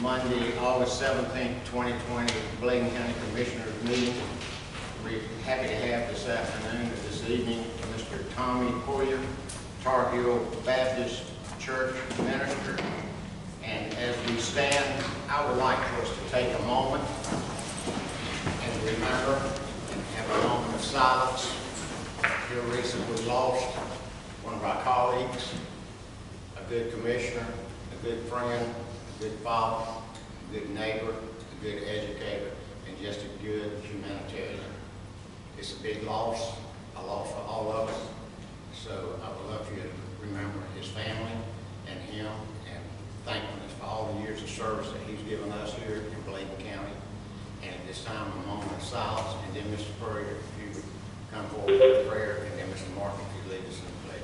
Monday, August 17th, 2020, Bladen County Commissioners meeting. We're happy to have this afternoon or this evening Mr. Tommy Poyer, Tar Heel Baptist Church minister. And as we stand, I would like for us to take a moment and remember and have a moment of silence. Here recently lost one of our colleagues, a good commissioner, a good friend, a good father, a good neighbor, a good educator, and just a good humanitarian. It's a big loss, a loss for all of us. So I would love for you to remember his family and him, and thankfulness for all the years of service that he's given us here in Bladen County. And at this time, a moment of silence, and then Mr. Purrier, if you would come forward with prayer, and then Mr. Mark, if you'd lead us in the pledge.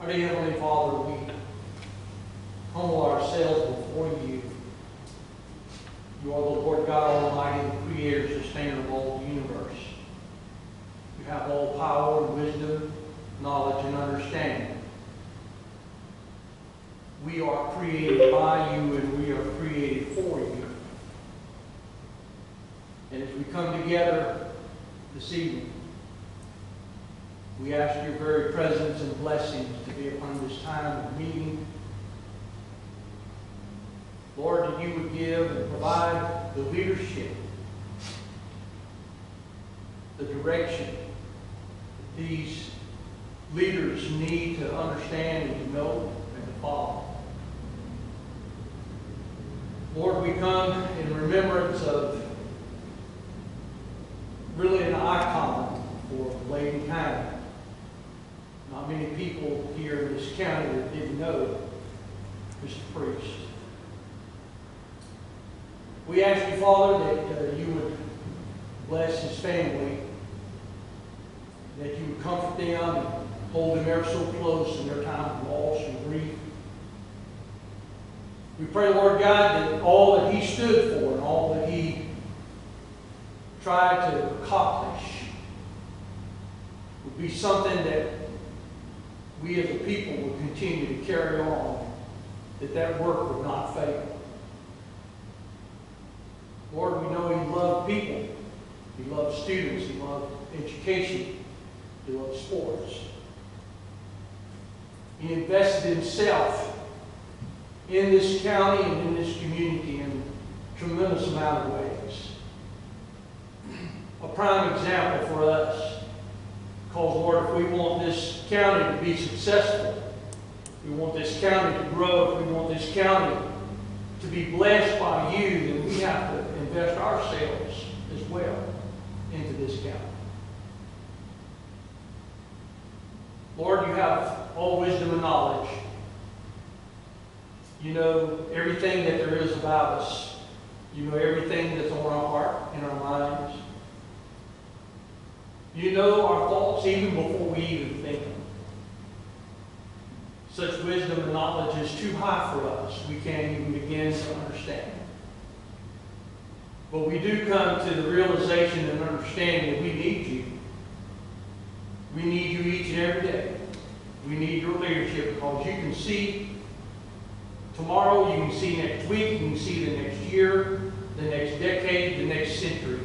Our dear Heavenly Father, we humble ourselves before you. You are the Lord God Almighty, the creator, sustainer of all the universe. You have all power, wisdom, knowledge, and understanding. We are created by you, and we are created for you. And as we come together this evening, we ask your very presence and blessings to be upon this time of meeting. Lord, that you would give and provide the leadership, the direction that these leaders need to understand and to know and to follow. Lord, we come in remembrance of really an icon for Bladen County. Not many people here in this county that didn't know Mr. Priest. We ask you, Father, that you would bless his family, that you would comfort them and hold them ever so close in their time of loss and grief. We pray, Lord God, that all that he stood for and all that he tried to accomplish would be something that we as a people would continue to carry on, that work would not fail. Lord, we know he loved people. He loved students. He loved education. He loved sports. He invested himself in this county and in this community in a tremendous amount of ways. A prime example for us. Because, Lord, if we want this county to be successful, if we want this county to grow, if we want this county to be blessed by you, then we have to invest ourselves as well into this county. Lord, you have all wisdom and knowledge. You know everything that there is about us. You know everything that's on our heart and our minds. You know our thoughts even before we even think them. Such wisdom and knowledge is too high for us. We can't even begin to understand. But we do come to the realization and understanding that we need you. We need you each and every day. We need your leadership because you can see tomorrow, you can see next week, you can see the next year, the next decade, the next century.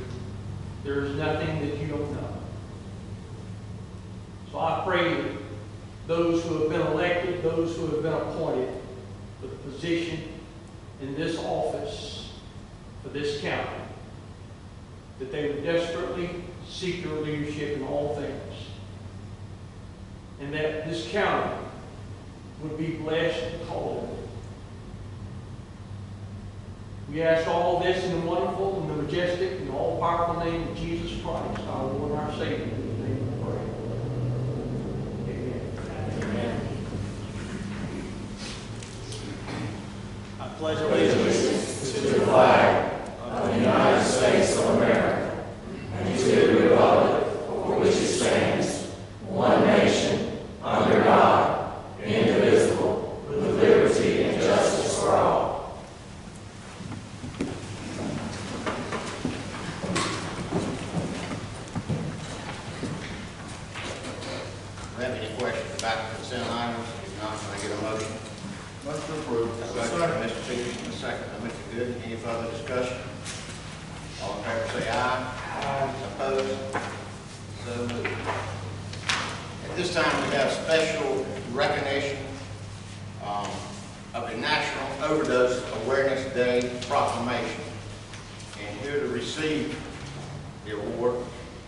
There is nothing that you don't know. So I pray that those who have been elected, those who have been appointed for the position in this office for this county, that they would desperately seek your leadership in all things, and that this county would be blessed and called. We ask all this in the wonderful and the majestic and all-powerful name of Jesus Christ, our Lord and our Savior. In the name we pray. I pledge allegiance to the flag of the United States of America and to the republic for which it stands, one nation, under God, indivisible, with liberty consent items? If not, can I get a motion? Motion approved. Motion by Mr. Peterson, a second by Mr. Gooden. Any further discussion? All in favor say aye. Aye. Opposed? So moved. At this time, we have special recognition of the National Overdose Awareness Day proclamation. And here to receive the award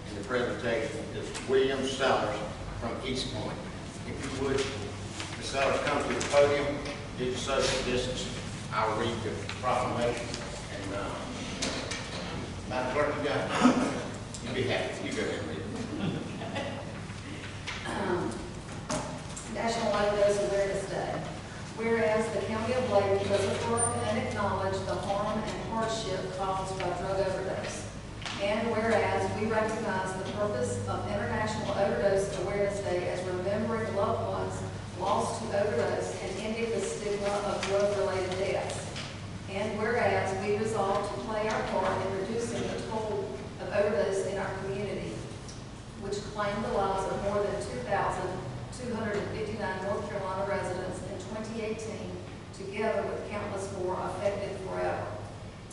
in the presentation is William Sellers from East Point. If you would, Ms. Sellers, come to the podium, do your social distance. I'll read the proclamation. And Madam Clerk, you got it. You'll be happy. You go ahead and read it. National Overdose Awareness Day. Whereas the County of Bladen does affirm and acknowledge the harm and hardship caused by drug overdose. And whereas we recognize the purpose of International Overdose Awareness Day as remembering loved ones lost to overdose and ending the stigma of drug-related deaths. And whereas we resolve to play our part in reducing the toll of overdose in our community, which claimed the lives of more than 2,259 North Carolina residents in 2018, together with countless more affected forever.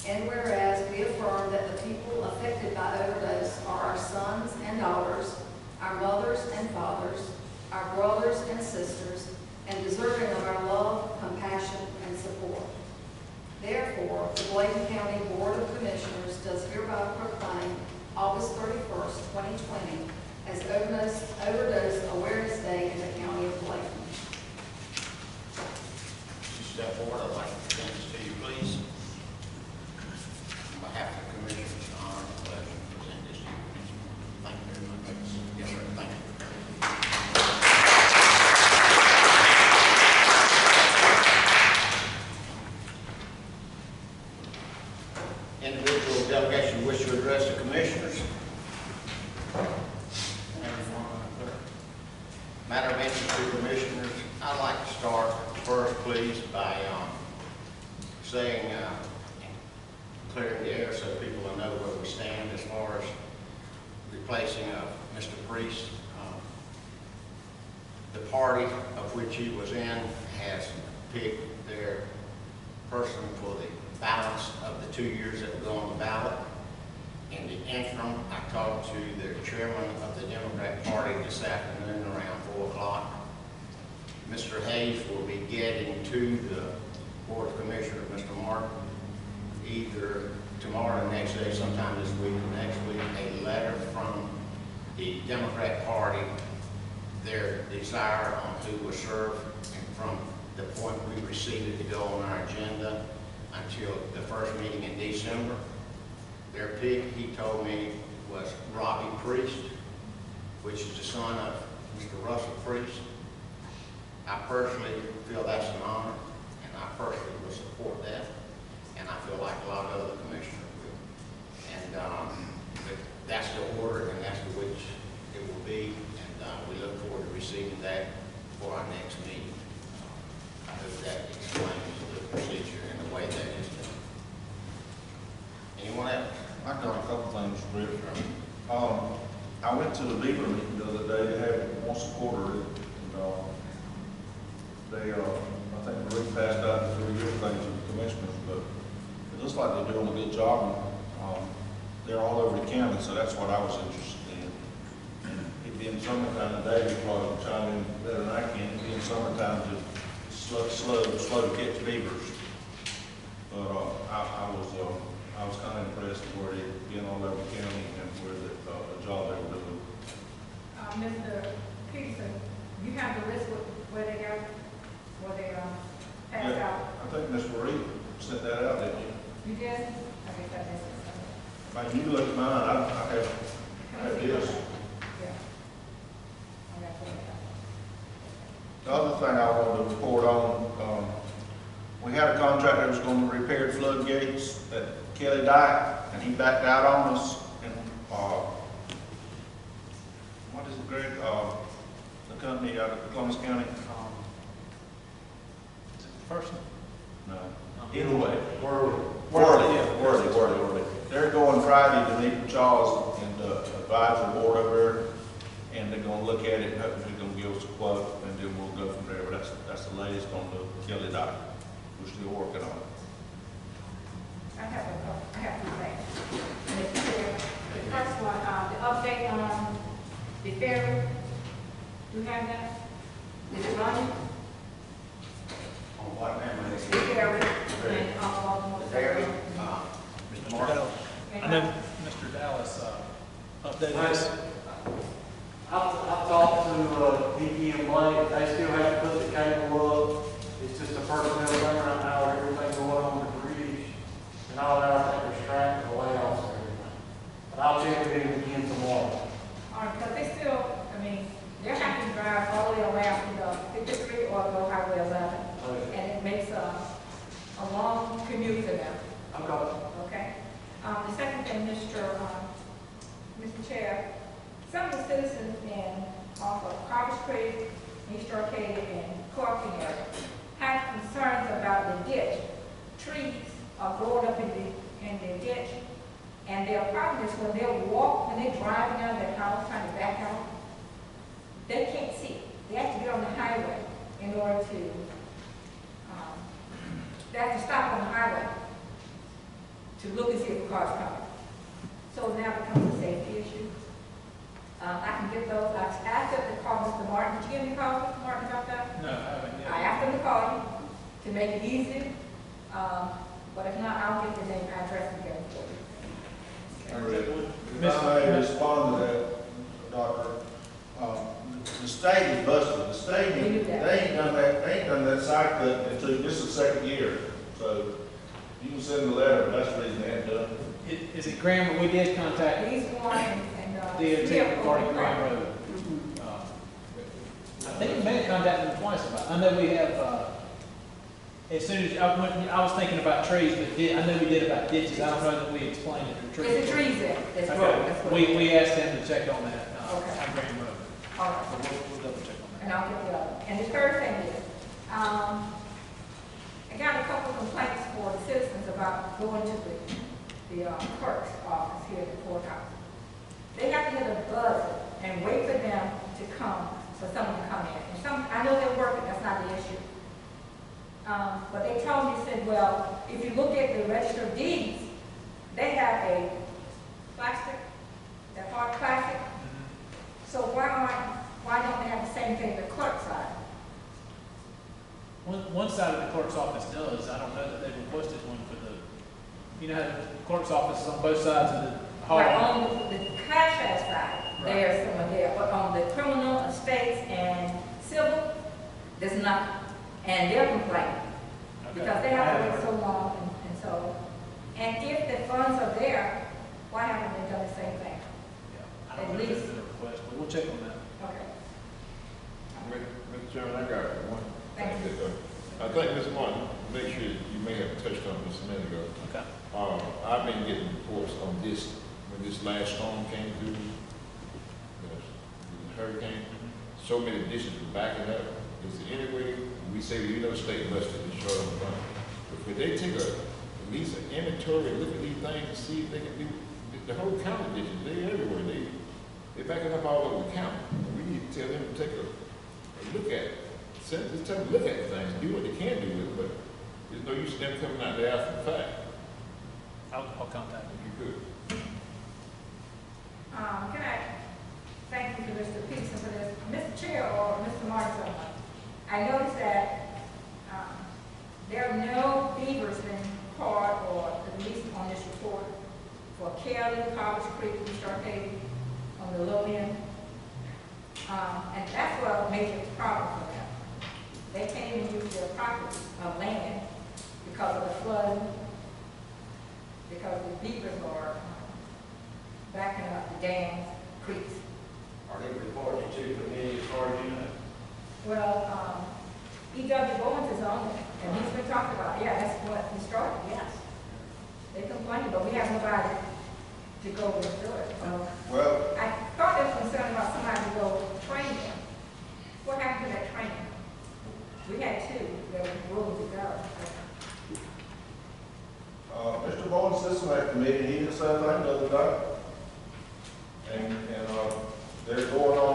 And whereas we affirm that the people affected by overdose are our sons and daughters, our mothers and fathers, our brothers and sisters, and deserving of our love, compassion, and support. Therefore, the Bladen County Board of Commissioners does hereby proclaim August 31st, 2020 as Overdose Awareness Day in the County of Bladen. You step forward. I'd like to present this to you, please. On behalf of the Commissioners, it's an honor and pleasure to present this to you. Thank you very much. Yes, sir. Thank you. Individual delegation wish to address the Commissioners. Matter of interest to Commissioners, I'd like to start first, please, by saying, clearing the air so people will know where we stand as far as replacing Mr. Priest. The party of which he was in has picked their person for the balance of the 2 years that will go on the ballot. In the interim, I talked to the chairman of the Democrat Party this afternoon around 4 o'clock. Mr. Hayes will be getting to the Board of Commissioners, Mr. Martin, either tomorrow or next day, sometime this week or next week, a letter from the Democrat Party, their desire on who will serve, and from the point we received it to go on our agenda until the first meeting in December. Their pick, he told me, was Robbie Priest, which is the son of Mr. Russell Priest. I personally feel that's an honor, and I personally will support that, and I feel like a lot of other commissioners will. And but that's the order, and that's the which it will be, and we look forward to receiving that for our next meeting. I hope that explains the procedure and the way that is done. Anyone else? I got a couple things, Rick. I went to the Beaver meeting the other day. They have it once a quarter, and they, I think Marie passed out the 3 year things to the commissioners, but it looks like they're doing a good job. They're all over the county, so that's what I was interested in. And it being summertime today, you probably can chime in better than I can. It being summertime, just slow to catch beavers. But I was kind of impressed with where they've been all over the county and where the job they were doing. Mr. Peterson, you have the list where they go, where they pass out? I think Ms. Marie sent that out, didn't you? You did? Okay, that is. Like, you look at mine, I have this. Yeah. I got that. The other thing I wanted to report on, we had a contractor that was going to repair floodgates at Kelly Dyke, and he backed out on us. And what is it, Greg? The company out of Columbus County. Is it the person? No. Either way. Worthy. They're going Friday to meet with Charles and the advisory board over there, and they're going to look at it and hopefully they're going to give us a quote, and then we'll go from there. But that's the latest on the Kelly dock. We're still working on it. I have two things. Mr. Chair, the first one, the update on the ferry. Do you have that? Is it running? On what now, The Mr. ferry. And, The ferry, Mr. Martin? I know Mr. Dallas updated us. I've talked to Vicky and Blake, they still have to put the cable up. It's just a personnel thing right now, with everything going on with the bridge and all that. I think they're strapped the layoffs and everything. But I'll check with them again tomorrow. All right, because they still, I mean, they're having to drive all the way around to the 53 or go Highway 11. And it makes a long commute for them. Okay. The second thing, Mr. Chair, some of the citizens off of Carver's Creek, East Arcade, and Corking area have concerns about the ditch. Trees are growing up in the ditch, and their problem is when they're driving out of their house trying to back out, they can't see. They have to get on the highway in order to, they have to stop on the highway to look and see if a car's coming. So now it becomes a safety issue. I can get those. I asked them to call Mr. Martin. Did you get any calls, Mr. Martin, about that? No, I haven't yet. I asked them to call you to make it easy. But if not, I'll get the name, address, and get it for you. If I may respond to that, Doctor, the state is busted. The state, they ain't done that site cut until this is the second year. So you can send a letter, but that's the reason they haven't done it. Is it Graham? We did contact He's one and DOT regarding Graham Road. I think we may have contacted them twice about it. I know we have, as soon as, I was thinking about trees, but I know we did about ditches. I don't know that we explained it for trees. It's the trees there. That's Okay. growing. That's what it is. We asked them to check on that, Okay. on Graham Road. All right. So we'll double check on that. And I'll get the other. And the third thing is, I got a couple of complaints for the citizens about going to the clerk's office here at the courthouse. They have to hit a buzzer and wait for them to come, for someone to come in. And I know they're working, that's not the issue. But they told me, said, well, if you look at the register of deeds, they have a plastic, that hard plastic. So why don't they have the same thing the clerk side? One side of the clerk's office does. I don't know that they've requested one for the, you know, how the clerk's office is on both sides of the hall. Right, on the contract side, Right. there's someone there, but on the criminal, estates, and civil, there's not. And they're complaining, Okay. because they have to wait so long, and if the funds are there, why haven't they done the same thing? Yeah, I don't At know if there's least- been a request, but we'll check on that. Okay. Mr. Chairman, I got one Thank thing that, I think Ms. Martin, make sure you may have touched on this a minute ago. Okay. I've been getting reports on this, when this last storm came through, the hurricane, so many dishes were backing up. Is there any way, we say, state busted is short on the money, but could they take at least an inventory, and look at these things and see if they can do, the whole county dishes, they everywhere, they're backing up all over the county. We need to tell them to take a look at it. Just tell them to look at the things, do what they can do with it, but there's no use in them coming out there after the fact. I'll contact them. If you could. Can I thank you, Mr. Peterson, for this? Mr. Chair or Mr. Martin, I noticed that there are no beavers been caught or released on this report for Kelly, Carver's Creek, East Arcade, on the low end. And that's a major problem for them. They can't even use their property of land because of the flooding, because the beavers are backing up the dams, creeks. Are they reported to the committee as far as you know? Well, E.W. Bowens is on it, and he's been talking about, yeah, that's what he started, yes. They complain, but we have nobody to go and do it. Well, I thought there was concern about somebody to go train them. What happened to that training? We had two that were willing to go. Mr. Bowen sits on that committee, he did the same thing the other day. And they're going on,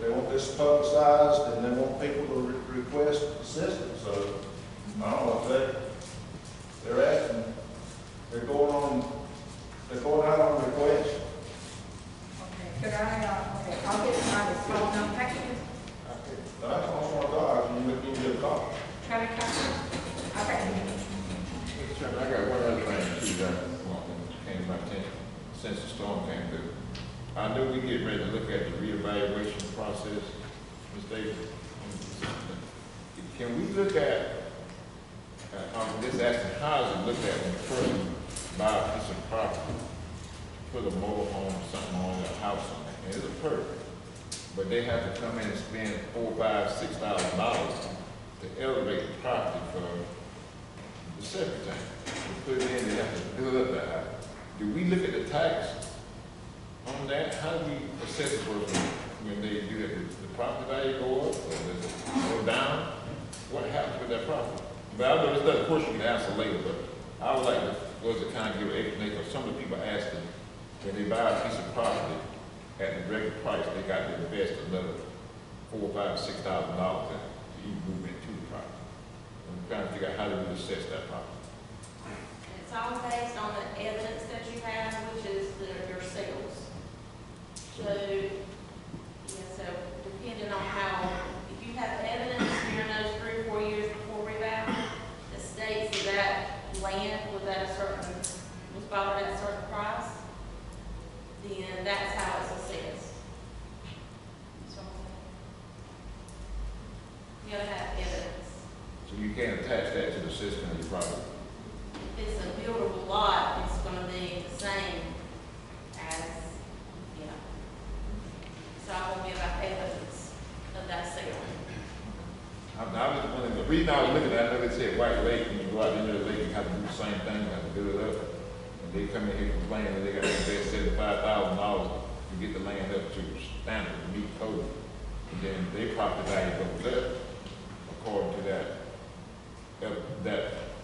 they want it's publicized and they want people to request assistance, so I don't know if they're asking, they're going out on request. Okay, could I, okay, I'll get my phone number, packages, That's also one of ours, you get a call. Travis County. Okay. Mr. Chairman, I got one other thing too that came to my attention since the storm came through. I know we get ready to look at the reevaluation process, Ms. Davis. Can we look at, I'm just asking, how is it looked at when a person buy a piece of property, put a mobile home or something on their house on it, and it's a perk, but they have to come in and spend $4,000, $5,000, $6,000 to elevate the property for the septic tank. To put it in, they have to build up that house. Do we look at the tax on that? How do we assess a person when they do that? Does the property value go up or does it go down? What happens with that property? But I know this other question you can answer later, but I would like to kind of give an explanation. Some of the people asking, when they buy a piece of property at the regular price, they got to invest another $4,000, $5,000, $6,000 to even move into the property. I'm trying to figure out how do we assess that property. It's all based on the evidence that you have, which is your sales. So, yeah, so depending on how, if you have evidence during those 3 or 4 years before revow, that states that land was at a certain, was bought at a certain price, then that's how it's assessed. So, you gotta have evidence. So you can't attach that to the system of your property. If it's a buildable lot, it's gonna be the same as, you know. So I won't give out evidence of that sale. I was just wondering, the reason I was looking at it, I know they said White Lake, when you go out into the lake, you have to do the same thing, you have to build it up. And they come in here complaining that they got to invest $75,000 to get the land up to standard, to meet code. And then their property value goes up according to that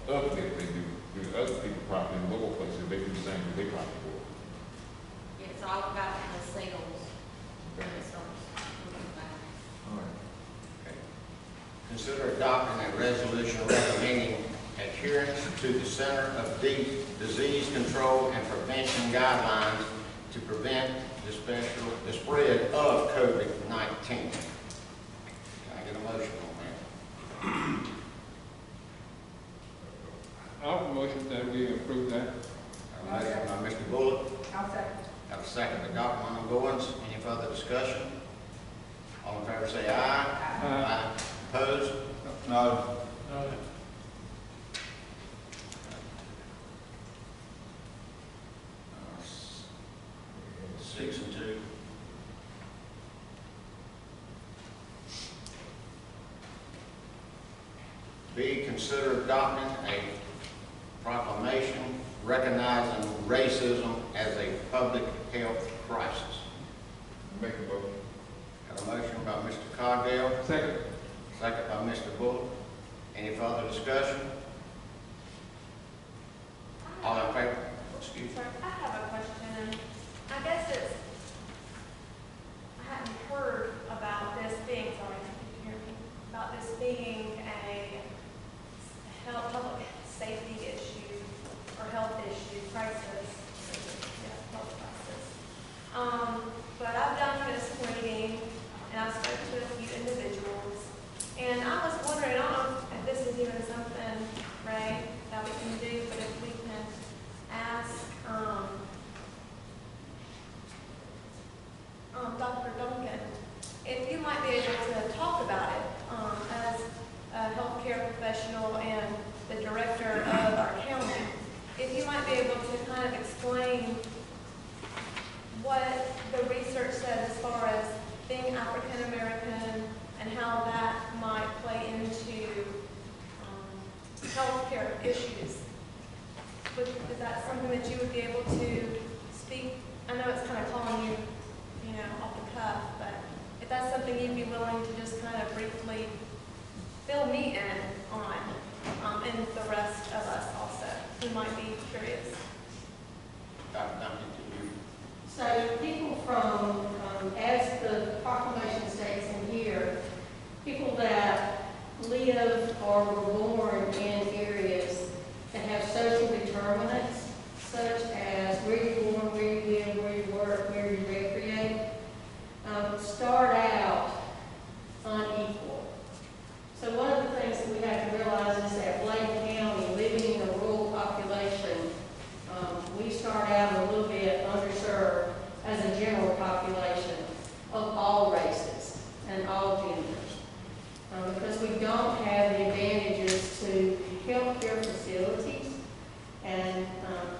uplift they do. Do other people's property in lower places, they do the same with their property board. It's all about the sales. When it starts looking back. All right. Consider adopting a resolution recommending adherence to the Center of Disease Control and Prevention guidelines to prevent the spread of COVID-19. Can I get a motion on that? I'll motion that we approve that. A motion by Mr. Bullock, I'll second. have a second by Dr. Monroe Goins. Any further discussion? All in favor say aye. Aye. Opposed? No, Six and two. B, consider adopting a proclamation recognizing racism as a public health crisis. Make a motion. Got a motion by Mr. Cogdell, Second. second by Mr. Bullock. Any further discussion? All in favor? Excuse me. Sir, I have a question. I guess it's, I hadn't heard about this being, sorry, can you hear me? About this being a public safety issue or health issue, crisis. Yeah, health crisis. But I've done this meeting and I've spoken to a few individuals, and I was wondering, I don't know if this is even something, Ray, that we can do, but if we can ask Dr. Duncan if you might be able to talk about it as a healthcare professional and the director of our county. If you might be able to kind of explain what the research says as far as being African American and how that might play into healthcare issues. Is that something that you would be able to speak? I know it's kind of calling you, off the cuff, but if that's something you'd be willing to just kind of briefly fill me in on, and the rest of us also, who might be curious. Dr. Duncan, to you. So people from, as the proclamation states in live or were born in areas that have social determinants, such as where you're born, where you live, where you work, where you recreate, start out unequal. So one of the things that we have to realize is that Bladen County, living in a rural population, we start out a little bit underserved as a general population of all races and all genders. Because we don't have the advantages to healthcare facilities and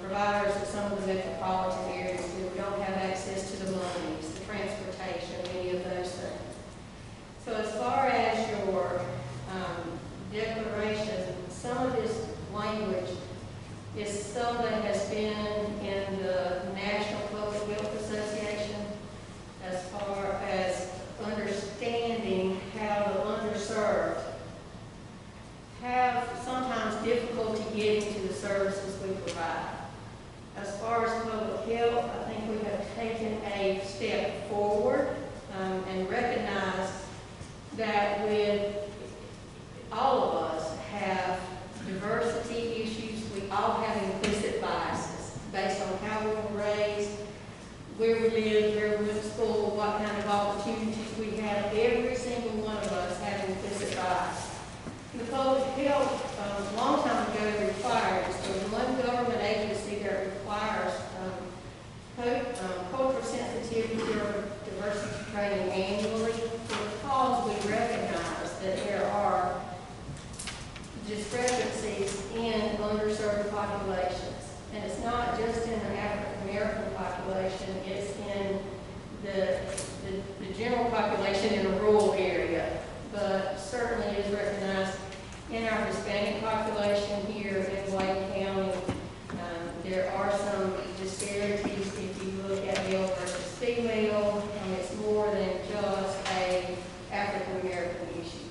providers of some of the metropolitan areas who don't have access to the monies, the transportation, any of those things. So as far as your declaration, some of this language is some that has been in the National Public Health Association as far as understanding how the underserved have sometimes difficulty getting to the services we provide. As far as public health, I think we have taken a step forward and recognized that with all of us have diversity issues, we all have implicit biases based on how we were raised, where we live, where we went to school, what kind of opportunities we have. Every single one of us have implicit bias. The public health, a long time ago, requires, there's one government agency that requires cultural sensitivity or diversity training annually, because we recognize that there are discrepancies in underserved populations. And it's not just in the African American population, it's in the general population in a rural area, but certainly is recognized in our Hispanic population here in Bladen County. There are some disparities if you look at male versus female. It's more than just a African American issue.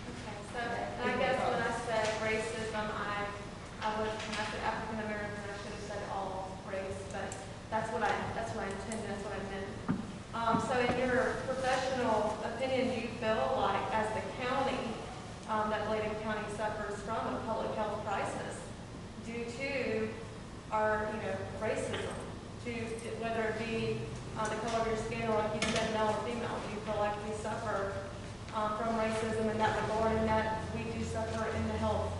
Okay, so I guess when I said racism, I would, when I said African American, I should have said all race, but that's what I intended, that's what I meant. So in your professional opinion, do you feel like, as the county, that Bladen County suffers from a public health crisis due to our, racism, whether it be the color of your skin or, like you said, male or female? Do you feel like we suffer from racism in that regard, and that we do suffer in the health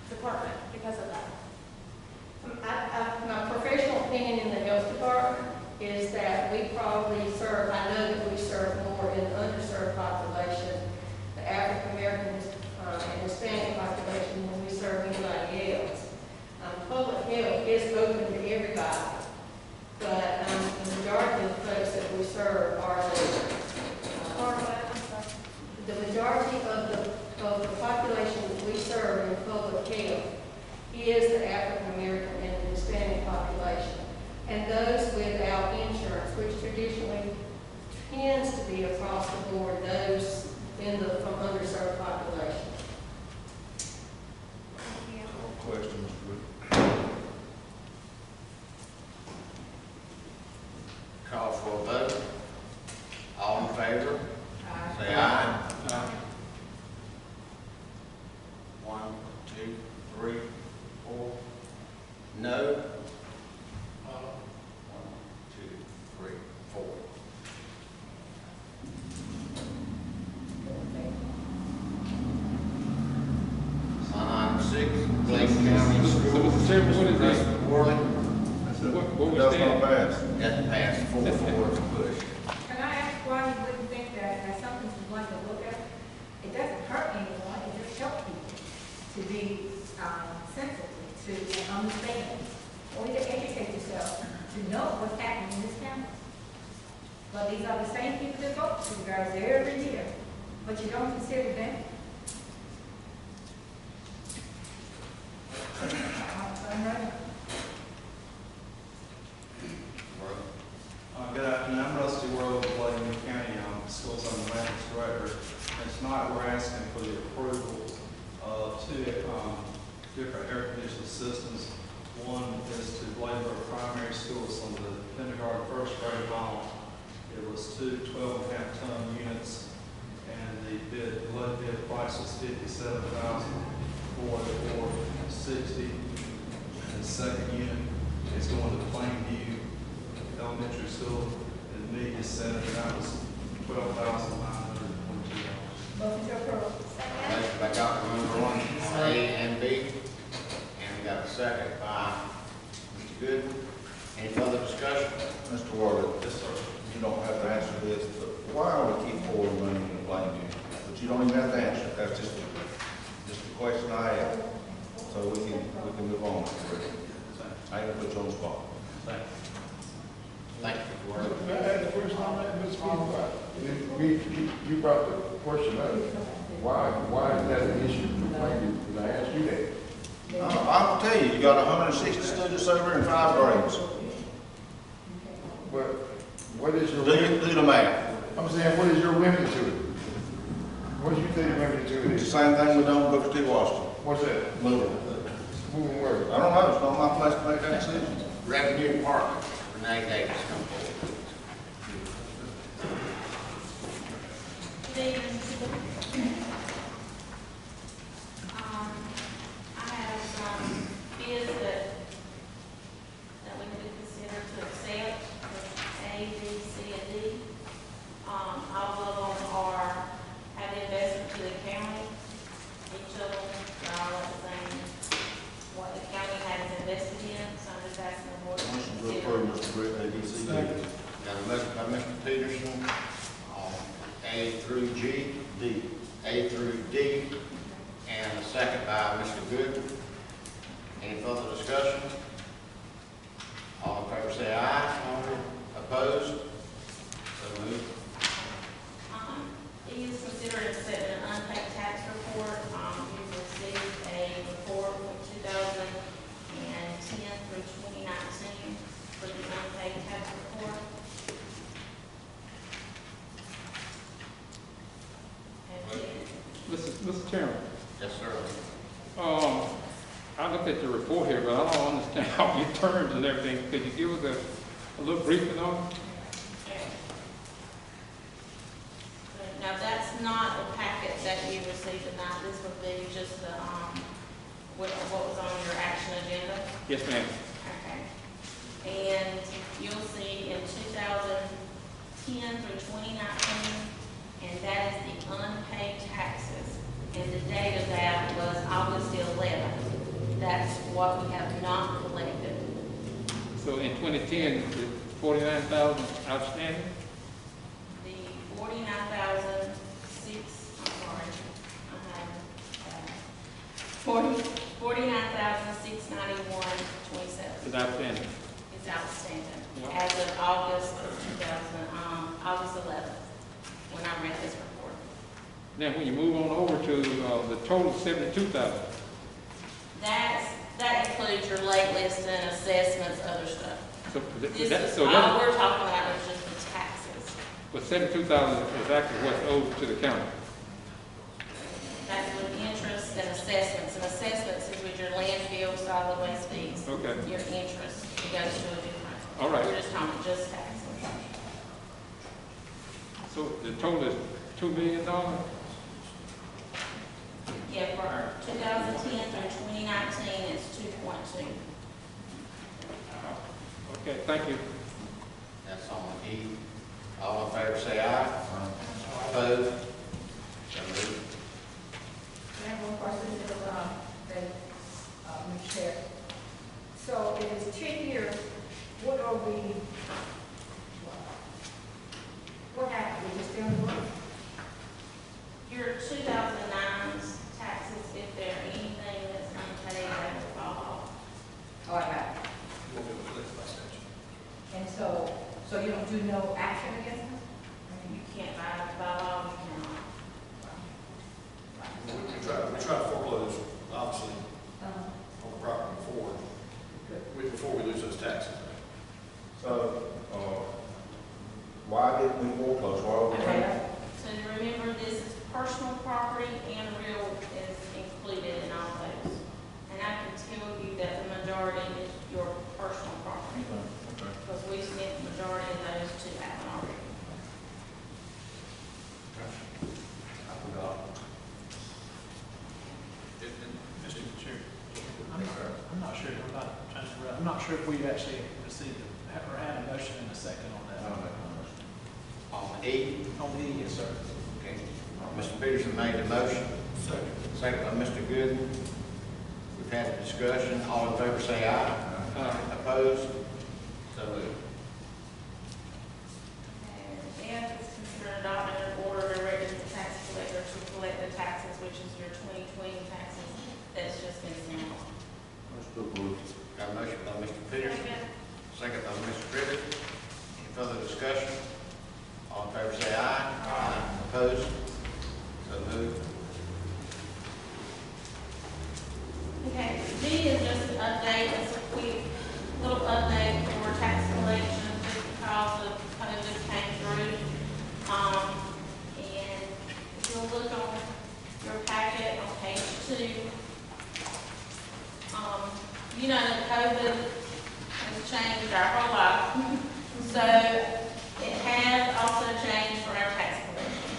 department because of that? My professional opinion in the health department is that we probably serve, I know that we serve more in the underserved population, the African American and Hispanic population, than we serve anybody else. Public health is open to everybody, but the majority of the folks that we serve are the majority of the population that we serve in public health is the African American and the Hispanic population, and those without insurance, which traditionally tends to be across the board those from underserved population. Questions? Call for a vote. All in favor? Say aye. Aye. 1, 2, 3, 4. No. 1, 2, 3, 4. On item 6, Bladen County Schools. Mr. Chairman, what is that? Mr. Worley. What we That's stand? not passed. That's passed 4-4 to push. Can I ask why you wouldn't think that as something you'd like to look at? It doesn't hurt anyone, it just helps people to be sensitive, to understand, or to educate yourself, to know what's happening in this county. But these are the same people that vote for you guys every year, but you don't consider them. I'm right. Good afternoon, I'm Rusty World with Bladen County Schools on the Maintenance Director. And tonight we're asking for the approval of two different air conditioning systems. One is to Bladenburg Primary Schools on the kindergarten first grade line. It was two 12.5-ton units, and the low bid price twice was 57,460. And the second unit is going to Plainview Elementary School in the media center, and that was $12,922. Motion to approve. Motion by Dr. Moore on A and B, and we got a second by Mr. Good. Any further discussion? Mr. Warren, Yes, sir. you don't have to answer this, but why are we keep pouring money in Plainview? But you don't even have to answer, that's just a question I have, so we can move on. I ain't gonna put you on the spot. Thank you, Mr. Ward. You brought the question up. Why is that an issue? Because I asked you that. I'll tell you, you got 160 students over in 5 grades. But what is your Do the math. I'm saying, what is your remedy to it? What do you think the remedy to it It's the is? same thing we done with Booker T. Washington. What's that? Moving. Moving where? I don't know, it's not my place to make that decision. Revenue Department, Renee Davis, come forward. Good evening. I have some bids that we could consider to accept, A, B, C, and D. All of them have the investment to the county. Each of them are all at the same, what the county has invested in, so I'm just asking the board to Motion to consider. approve, Mr. Britt, A, B, C, D. Got a motion by Mr. Peterson on A through G, D. A through D, and a second by Mr. Good. Any further discussion? All in favor say aye. Opposed? So moved. It is considered accepting an unpaid tax report. You've received a report from 2010 through 2019 for the unpaid tax report. And then, Mr. Chairman, Yes, sir. I looked at the report here, but I don't understand all your terms and everything. Could you give us a little briefing on it? now that's not the packet that you received tonight. This would be just the, what was on your action agenda. Yes, ma'am. Okay. And you'll see in 2010 through 2019, and that is the unpaid taxes. And the date of that was August the 11th. That's what we have not collected. So in 2010, the 49,000 outstanding? The 49,691.27 Is outstanding. is outstanding Yeah. as of August of August 11th, when I read this report. Now, when you move on over to the total 72,000, That includes your late list and assessments, other stuff. so This that, is, so all that, we're talking about is just the taxes. but 72,000 is actually what's owed to the county. That's with interest and assessments. And assessments is with your landfill, solid waste fees. Okay. Your interest, it goes to a different. All right. We're just talking just taxes. So the total is $2 million? Yeah, for 2010 through 2019, it's 2.2. Okay, thank you. That's on E. All in favor say aye. Opposed? So moved. I have one question for Mr. Chair. So if it's 10 years, what happened? We just still work? Your 2009's taxes, if there anything that's unpaid, that will fall off. Oh, I got it. And so you don't do no action against them? You can't buy law, you can I'm not sure, I'm not sure if we've actually received, or had a motion in a second on that. On E, On E, yes, sir. okay. Mr. Peterson made the motion. Second by Mr. Gooden. We've had a discussion. All in favor say aye. Aye. Opposed? So moved. And it's considered adopted an order directing the tax collector to collect the taxes, which is your 2020 taxes that's just been sent out. Got a motion by Mr. Peterson, second by Mr. Privet. Any further discussion? All in favor say aye. Aye. Opposed? So moved. Okay, D is just an update, it's a quick little update for tax collection, just because of COVID came through. And if you'll look on your packet on page 2, you know that COVID has changed our whole life. So it has also changed for our tax collection.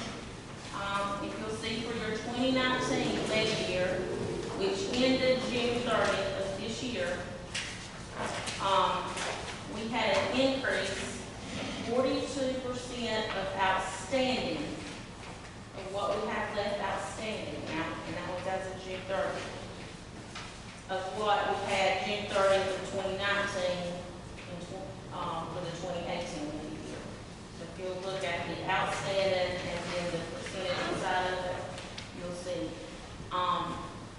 If you'll see for your 2019 levy year, which ended June 30th of this year, we had an increase, 42% of outstanding, of what we have left outstanding now, and that was as of June 30th, of what we had June 30th of 2019 and for the 2018 year. So if you'll look at the outstanding and then the percentage side of it, you'll see.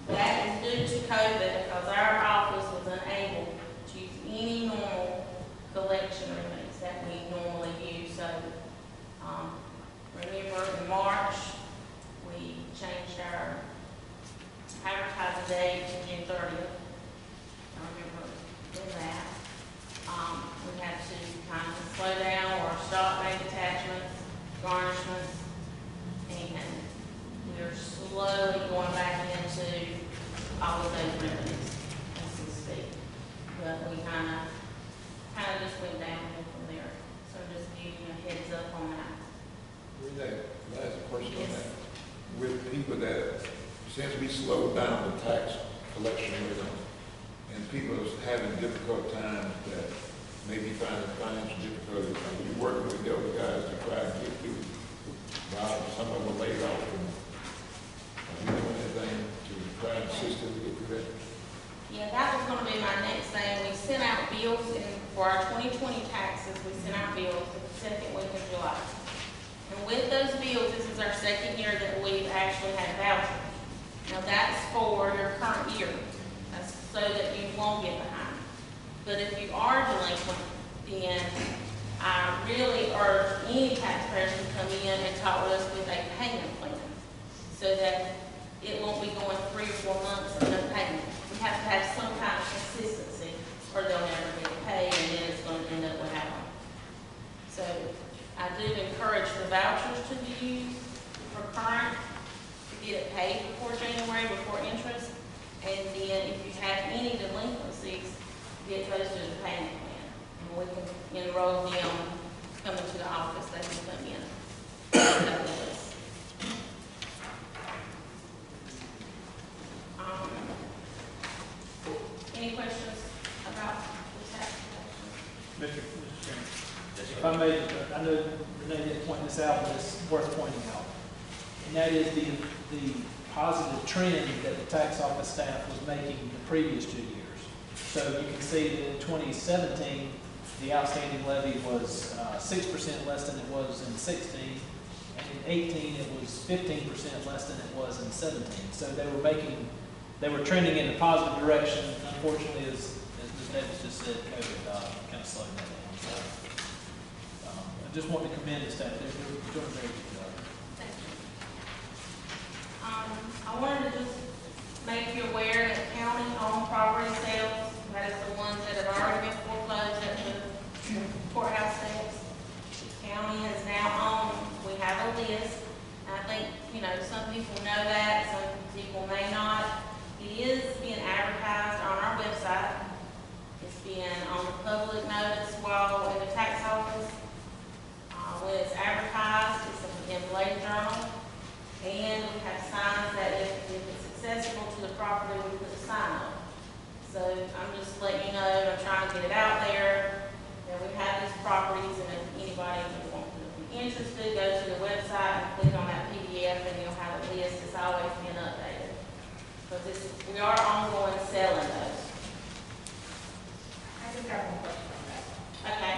That is due to COVID because our office was unable to use any normal collection remedies that we normally use. So, remember in March, we changed our advertising date to June 30th. I remember doing that. We had to kind of slow down or stop bank attachments, garnishments, and we're slowly going back into all of those remedies as we speak. But we kind of just went downhill from there. So just giving you a heads up on that. Can I ask a question on Yes. that? With people that, since we slowed down the tax collection rate and people are having difficult times that maybe finding financial difficulties, are you working with the other guys to try to get through? While some of them are laid off, and are you doing anything to try and assist them to get through that? Yeah, that was going to be my next thing. We sent out bills for our 2020 taxes. We sent out bills the second week of July. And with those bills, this is our second year that we've actually had vouchers. Now that's for your current year. That's so that you won't get behind. But if you are delinquent, then I really urge any taxpayers to come in and talk with us with a payment plan so that it won't be going 3 or 4 months of no payment. We have to have some kind of consistency or they'll never get paid and then it's going to end up what happened. So I do encourage the vouchers to be used for current, to get it paid before January, before interest. And then if you have any delinquencies, get those to the payment plan. And we can enroll them, come into the office, they can come in. Any questions about the tax collection? Mr. Chairman, if I may, I know Renee didn't point this out, but it's worth pointing out. And that is the positive trend that the tax office staff was making the previous 2 years. So you can see that in 2017, the outstanding levy was 6% less than it was in 16. And in 18, it was 15% less than it was in 17. So they were trending in a positive direction. Unfortunately, as Ms. Davis just said, COVID kind of slowed that down. So I just want to commend the staff. They're doing a very good job. Thank you. I wanted to just make you aware that county-owned property sales, that is the ones that have already been foreclosed at the courthouse sales, the county has now owned. We have a list. I think, some people know that, some people may not. It is being advertised on our website. It's being on the public notice while in the tax office. When it's advertised, it's in the Bladen Journal. And we have signs that if it's accessible to the property, we put a sign up. So get it out there, that we have these properties, and if anybody would want to be interested, go to the website and click on that PDF, and you'll have a list. It's always been updated. But we are ongoing selling those. I just have one question on that. Okay.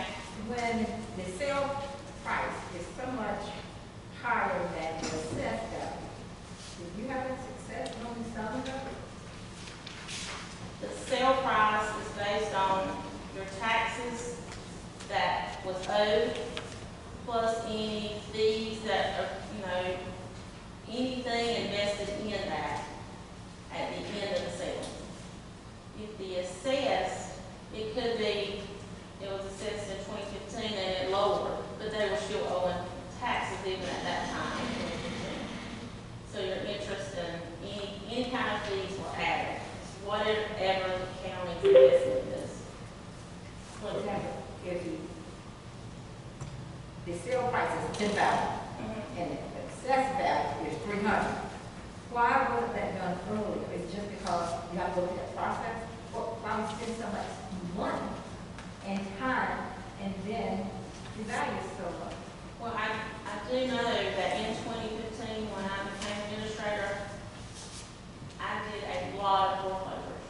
When the sale price is so much higher than the assessed value, do you have a success on selling them? The sale price is based on your taxes that was owed, plus any fees that are, anything invested in that at the end of the sale. If the assessed, it could be, it was assessed in 2015 and it lowered, but they were still owing taxes even at that time in 2015. So your interest and any kind of fees were added. It's whatever the county's investment is. For example, if the sale price is $10,000 and the assessed value is $300, why wasn't that done earlier? Is it just because you have to go through that process? Or why we spend so much money and time and then the value is so low? Well, I do know that in 2015, when I became administrator, I did a lot of foreclosures,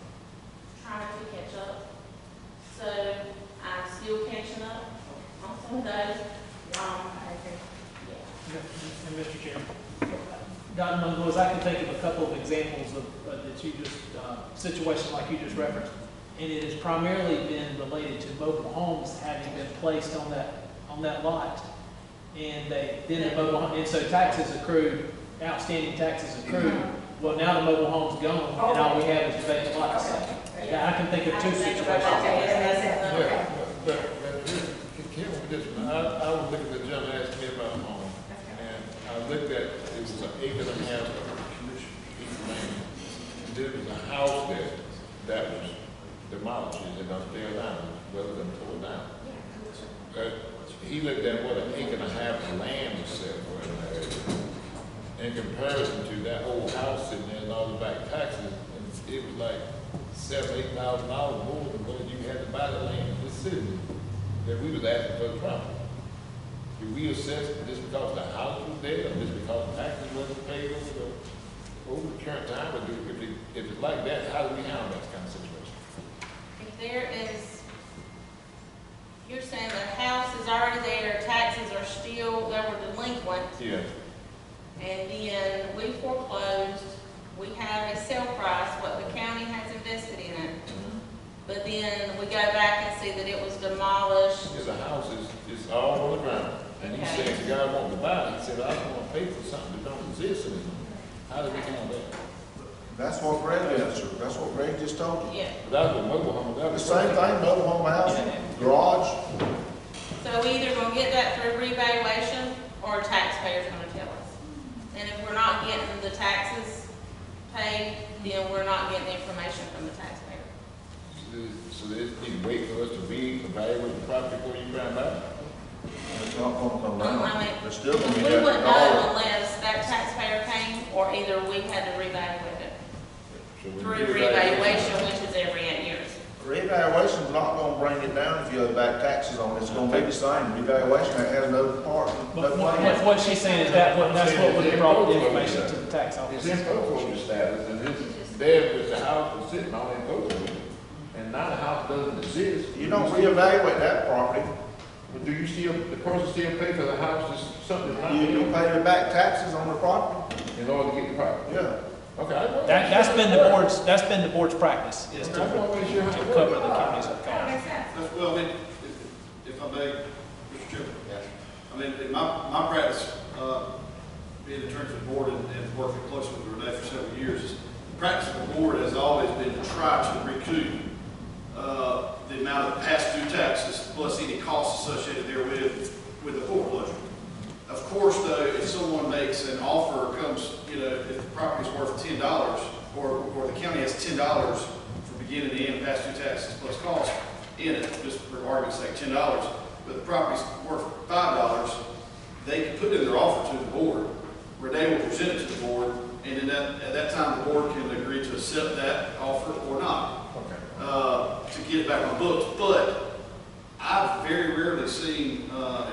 trying to catch up. So I'm still catching up on some of those. Yeah. And Mr. Chairman, Dr. Mungles, I can think of a couple of examples of that you just, situations like you just referenced. And it has primarily been related to mobile homes having been placed on that lot. And then the mobile home, and so taxes accrued, outstanding taxes accrued. Well, now the mobile home's gone, and all we have is vacant lots. Yeah, I can think of two situations. I was looking at the gentleman asked me about a home, and I looked at, it was an acre and a half of piece of land. And there was a house there that was demolished and done tear down, rather than tore down. He looked at what an acre and a half of land was set for in that area. In comparison to that old house sitting there and all the back taxes, and it was like $7,000, $8,000 more than what you had to buy the land in this city that we was asking for the property. Did we assess this because the house was there, or just because taxes wasn't paid over the current time, or if it's like that, how do we handle that kind of situation? If there is, you're saying the house is already there, taxes are still, they were delinquent. Yeah. And then we foreclosed, we have a sale price, what the county has invested in it. But then we go back and see that it was demolished. Yeah, the house is all on the ground. And he said, the guy wanted to buy it, he said, I don't want to pay for something that don't exist anymore. How do we handle that? That's what Greg did, sir. That's what Greg just told you. Yeah. But that was a mobile home. That The was same thing, mobile home house, garage. So we either gonna get that through revaluation or taxpayers gonna tell us. And if we're not getting the taxes paid, then we're not getting the information from the taxpayer. So they need to wait for us to reevaluate the property before you try and buy it? It's not gonna come down. I mean, It's still gonna be we that wouldn't know dollar. unless that taxpayer came, or either we had to reevaluate it So when through you reevaluation, which is every 8 years. Revaluation's not gonna bring it down if you owe back taxes on it. It's gonna be the same. Revaluation has no part, no But plan. what she's saying is that's what would have brought the information to the tax office. It's in foreclosure status, and it's there with the house was sitting on in foreclosure. And now the house doesn't exist. You don't reevaluate that property. But do you still, the person still pay for the house, is something not You there pay the back taxes on the property. in order to get the property? Yeah. Okay, I know. That's been the board's practice, is to cover the county's That costs. makes sense. Well, I mean, if I may, Mr. Chairman. I mean, in my practice, being attorney for the board and working closely with Renee for several years, the practice of the board has always been to try to recoup the amount of past due taxes plus any costs associated therewith with the foreclosure. Of course, though, if someone makes an offer, comes, if the property's worth $10, or the county has $10 for beginning to end past due taxes plus costs in it, just for argument's sake, $10, but the property's worth $5, they can put in their offer to the board, where they will present it to the board, and then at that time, the board can agree to accept that offer or not. Okay. to get it back on the books, but I've very rarely seen, in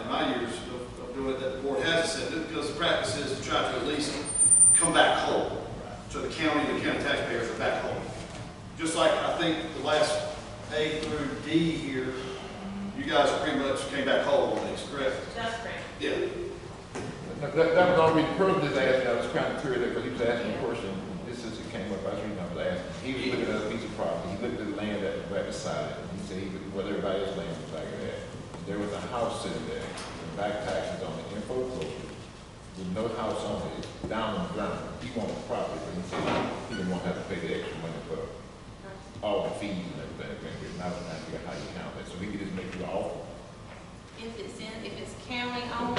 my years of doing it, that the board has accepted it, because the practice is to try to at least come back whole. So the county taxpayers are back home. Just like I think the last A through D here, you guys pretty much came back whole on these, correct? That's correct. Yeah. That was already heard this asking. I was kind of curious because he was asking a question. This is it came up. I was reading. I was asking. He was looking at a piece of property. He looked at the land at the back side. He said he looked what everybody else land was back of that. There was a house sitting there. The back taxes on it in foreclosure with no house on it. It's down on the ground. He wanted the property, but he said he didn't want to have to pay the extra money for all the fees and everything. Now I was trying to figure out how you count that. So he could just make you an offer. If it's county owned,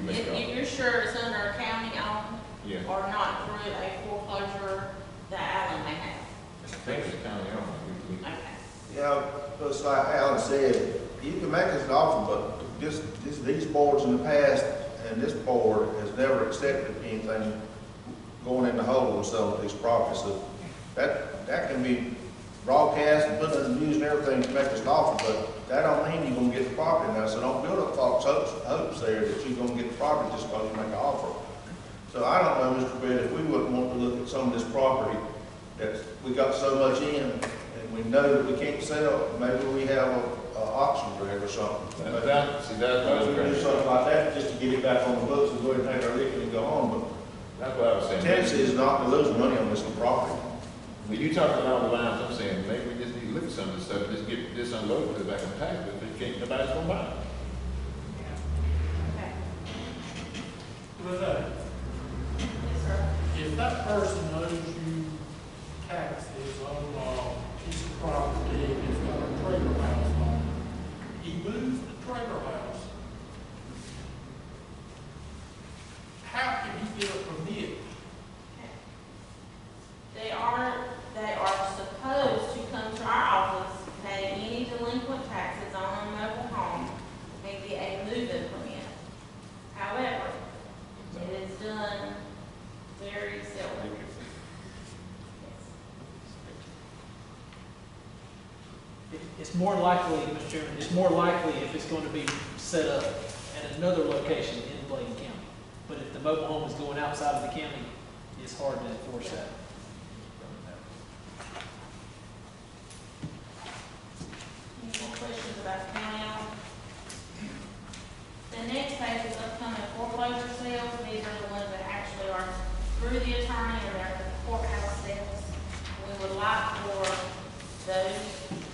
if you're sure it's under a county owned, Yeah. or not through a foreclosure that Allen may have. I think it's county owned. Okay. Yeah, but it's like Alan said, you can make us an offer, but these boards in the past, and this board has never accepted anything going in the hole on some of these properties. So that can be broadcast and put in the news and everything to make us an offer, but that don't mean you're gonna get the property now. So don't build up folks' hopes there that you're gonna get the property just because you make an offer. So I don't know, Mr. Brett, if we wouldn't want to look at some of this property that we got so much in, and we know that we can't sell, maybe we have a auction or something. That's what I was We trying do to something like that just to get it back on the books and go ahead and take our liquor and go home. That's what I was But saying. Tennessee is not to lose money on this property. When you talking along the lines, I'm saying maybe we just need to look at some of this stuff, and just get this unloaded, put it back in the tax, but if you can't, nobody's gonna buy it. Okay. Renee, Yes, sir. if that person owes you taxes on a piece of property and it's got a trailer house on it, he moves the trailer house, how can he get a permit? They are supposed to come to our office, pay any delinquent taxes on a mobile home, and get a move-in permit. However, it is done very seldom. It's more likely, Mr. Chairman, it's more likely if it's going to be set up at another location in Bladen County. But if the mobile home is going outside of the county, it's hard to enforce that. Any more questions about county owned? The next page is upcoming foreclosure sales. These are the ones that actually are through the attorney or they're the courthouse sales. We would like for those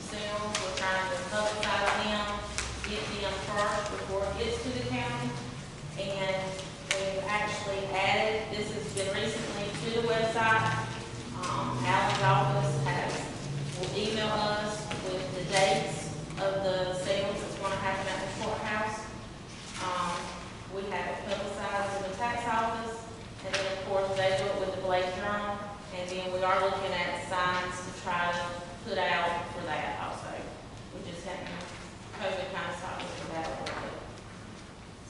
sales, we're trying to publicize them, get them first before it gets to the county. And we've actually added, this has been recently to the website. Alan's office will email us with the dates of the sales that's going to happen at the courthouse. We have it publicized in the tax office, and then of course they do it with the Bladen Journal, and then we are looking at signs to try to put out for that also. We just had COVID kind of stopped us for that a little bit.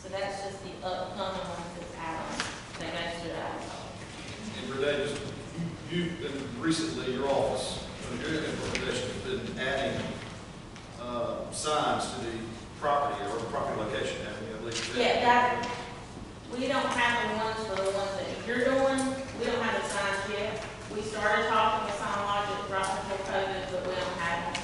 So that's just the upcoming ones that's Alan, that goes through Alan's office. And Renee, just, you've been recently, your office, your organization has been adding signs to the property or property location, haven't you? I believe. Yeah, we don't have the ones for the ones that you're doing. We don't have the signs yet. We started talking with Sign Logic right before COVID, but we don't have them.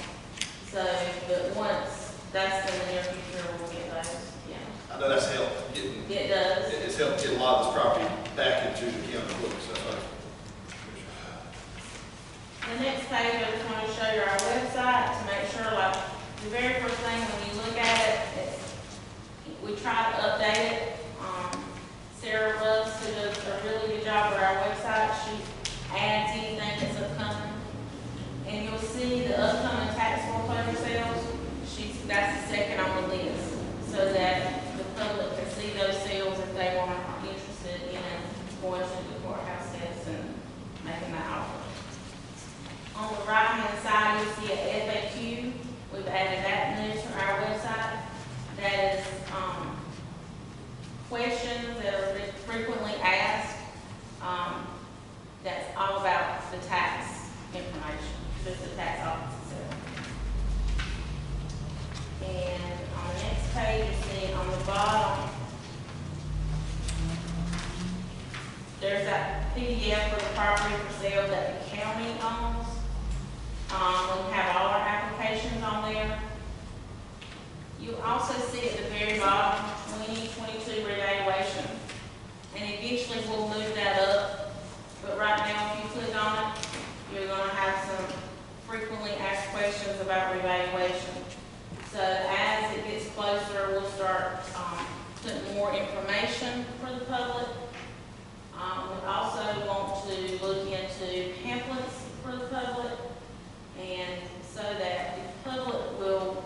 So, but once that's in the near future, we'll get those, yeah. I know that's helped getting. It does. It's helped get a lot of this property back into the county books. That's right. The next page, I just want to show you our website to make sure, like, the very first thing when you look at it, we try to update it. Sarah Russ, who does a really good job with our website, she adds anything that's upcoming. And you'll see the upcoming tax foreclosure sales, that's the second on the list, so that the public can see those sales if they are interested in going to the courthouse sales and making that offer. On the right-hand side, you'll see an FAQ. We've added that new to our website. That is questions that are frequently asked. That's all about the tax information, just the tax office itself. PDF for the property for sale that the county owns. We have all our applications on there. You'll also see at the very bottom, 2022 revaluation. And eventually we'll move that up. But right now, if you click on it, you're gonna have some frequently asked questions about revaluation. So as it gets closer, we'll start putting more information for the public. We also want to look into pamphlets for the public, and so that the public will,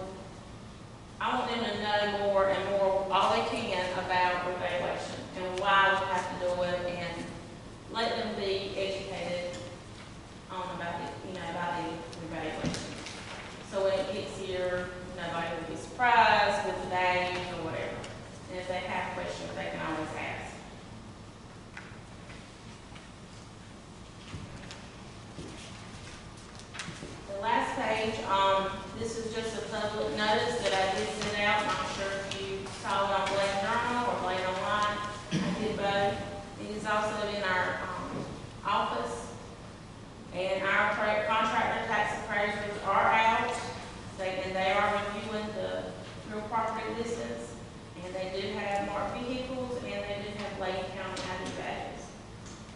I want them to know more and more, all they can about revaluation and why we have to do it, and let them be educated on about it, about the revaluation. So when it gets here, nobody will be surprised with the values or whatever. And if they have questions, they can always ask. The last page, this is just a public notice that I did send out. I'm not sure if you saw it on Bladen Journal or Bladen Online. I did both. It is also in our office. And our contractor tax appraisers are out. And they are reviewing the real property listings. And they do have marked vehicles, and they do have Bladen County ID badges.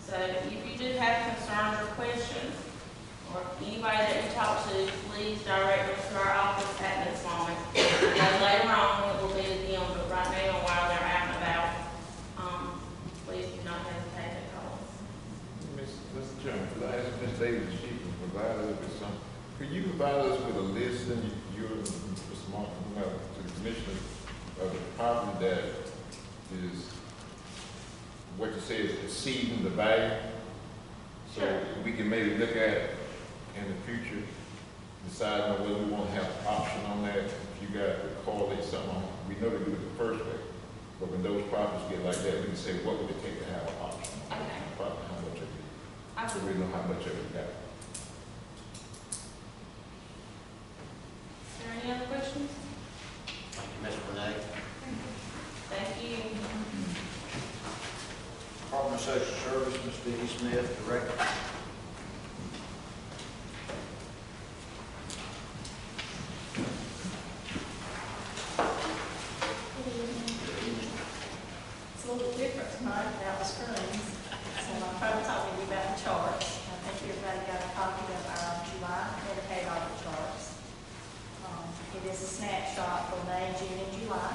So if you do have concerns or questions, or anybody that you talk to, please direct them to our office at this moment. Later on, it will be to them, but right now, while they're out and about, please do not hesitate to call us. Mr. Chairman, could I ask Ms. Davis, she can provide us with some, could you provide us with a list, and you're Mr. Martin, to the commissioner, of the property that is, what you say is exceeding the value? So we can maybe look at in the future, decide on whether we want to have an option on that. If you guys would correlate something on, we know to do it the first way, but when those properties get like that, we can say, what would it take to have an option on the property, how much of it? So we know how much of it we got. Is there any other questions? Thank you, Ms. Renee. Thank you. Department of Social Service, Ms. Vicki Smith, Director. It's a little bit different tonight without the screens, so I'm probably talking to you about the charts. I think everybody got a copy of our July Medicaid audit charts. It is a snapshot for May, June, and July.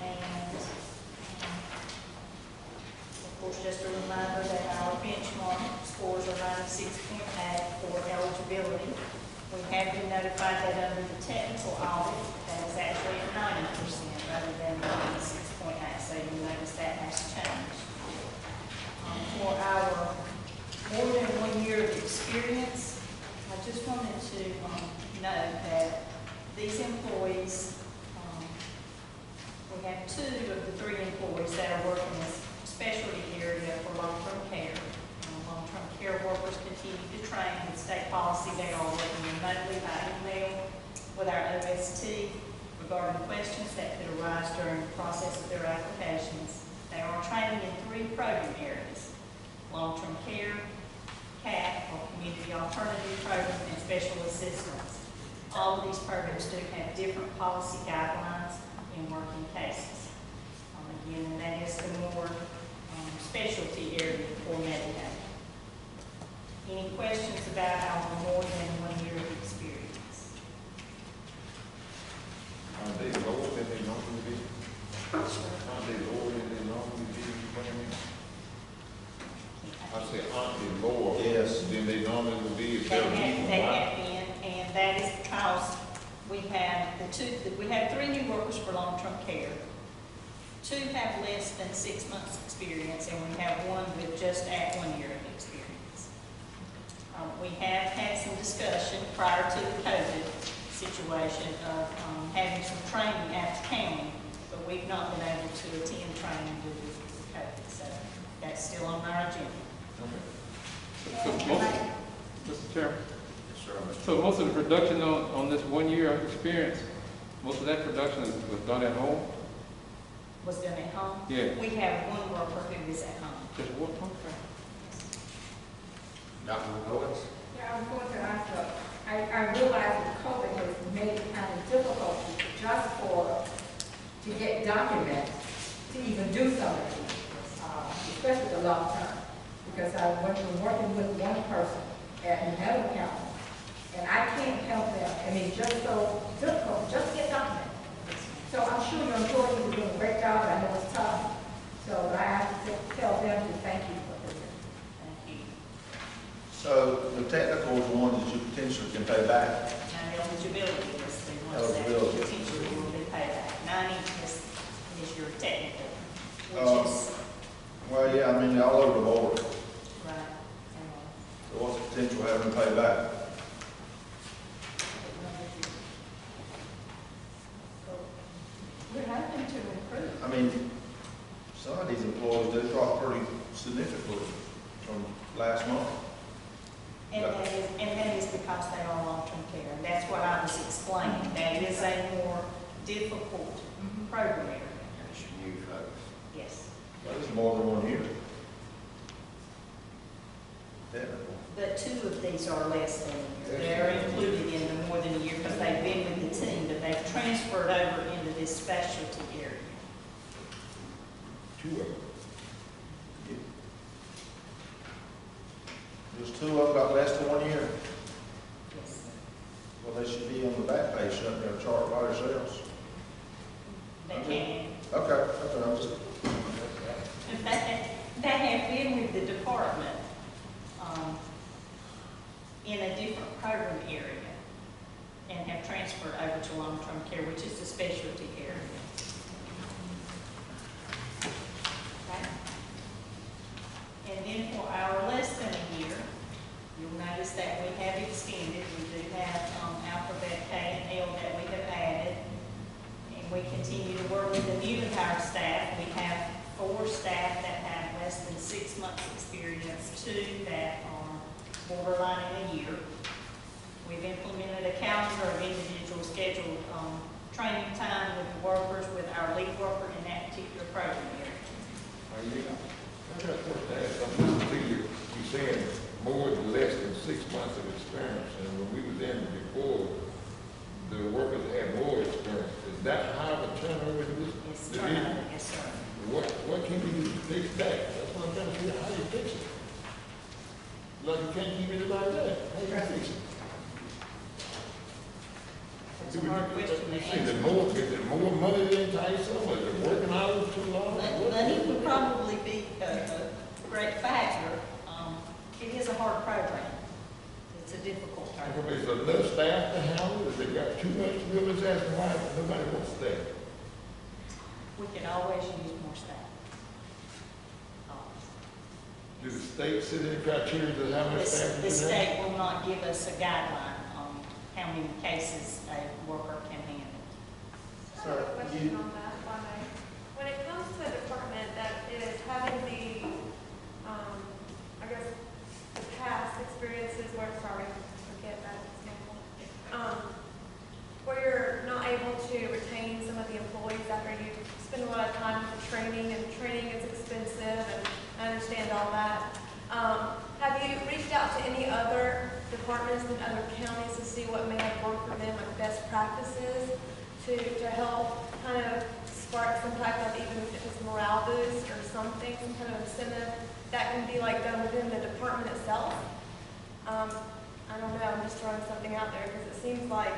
And of course, just a reminder that our benchmark scores are 96.8 for eligibility. We have been notified that under the technical audit, that is actually at 90% rather than 96.8, so you'll notice that has changed. For our more than 1 year of experience, I just wanted to note that these employees, we have 2 of the 3 employees that are working in this specialty area for long-term care. Long-term care workers continue to train with state policy. They are working remotely by email with our OST regarding questions that could arise during the process of their applications. They are training in 3 program areas: long-term care, CAP, or community alternative program, and special assistance. All of these programs do have different policy guidelines in working cases. Again, and that is the more specialty area for Medicaid. Any questions about our more than 1 year of experience? Are they lower than they normally be? Are they lower than they normally be? I say, aren't they lower than they normally would be? If They they're have been, and that is because we have we have 3 new workers for long-term care. 2 have less than 6 months experience, and we have 1 with just at 1 year of experience. We have had some discussion prior to the COVID situation of having some training at the county, but we've not been able to attend training due to COVID, so that's still on our agenda. Mr. Chairman. So most of the production on this 1 year of experience, most of that production was done at home? was done at home. Yeah. We have one worker who is at home. Just what, okay. Dr. Owens? Yeah, I was going to ask, I realize that COVID has made it kind of difficult just to get documents to even do some of these, especially the long term. Because I went from working with one person at Bladen County, and I can't help them. I mean, just so difficult, just to get documents. So I'm sure your employees are doing a great job, and I know it's tough. So I have to tell them to thank you for this. Thank you. So the technical is the one that you potentially can pay back. Now, eligibility is the one that Eligibility. potentially will be paid back. 90 is your technical, Um, which is, Well, yeah, I mean, all over the board. right. So what's the potential of having to pay back? We're hoping to improve. I mean, some of these employees, they dropped pretty significantly from last month. And that is because they are long-term care. And that's what I was explaining. That is a more difficult program area. That's your new folks. Yes. That is more than 1 year. Technical. But two of these are less than a year. They're included in the more than a year because they've been with the team, but they've transferred over into this specialty area. Two of them. There's 2 of them got less than 1 year. Yes. Well, they should be on the back page, shouldn't they, chart by themselves? They can. Okay, I'm just, They have been with the department in a different program area and have transferred over to long-term care, which is the specialty area. Okay. And then for our less than a year, you'll notice that we have extended. We do have alphabet K and L that we have added. And we continue to work with the new entire staff. We have 4 staff that have less than 6 months experience, 2 that are borderline in a year. We've implemented a calendar of individual scheduled training time with the workers, with our lead worker in that particular program area. I got a question to ask. I'm listening to you. You're saying more than less than 6 months of experience, and when we was in before, the workers had more experience. Is that high of a turnover in this? Yes, division? turnover, yes, sir. What can we do to fix that? That's what I'm trying to figure out. How do you fix it? Like you can't keep anybody there. How do you fix it? That's a hard question to Is it answer. more money to entice them? Is it working hours too long? Money would probably be a great factor. It is a hard program. It's a difficult program. Is there enough staff to handle it? If they got too much to do, let's ask them why nobody wants staff. We can always use more staff. Do the state set any criteria to how much staff The you can have? state will not give us a guideline on how many cases a worker can handle. I have a question on that, if I may. When it comes to a department that is having the, I guess, the past experiences where, sorry, forget that example, where you're not able to retain some of the employees after you spend a lot of time for training, and training is expensive, and I understand all that. Have you reached out to any other departments in other counties to see what may have worked for them, like best practices, to help kind of spark some type of, even if it's morale boost or something, some kind of incentive that can be like done within the department itself? I don't know, I'm just throwing something out there because it seems like,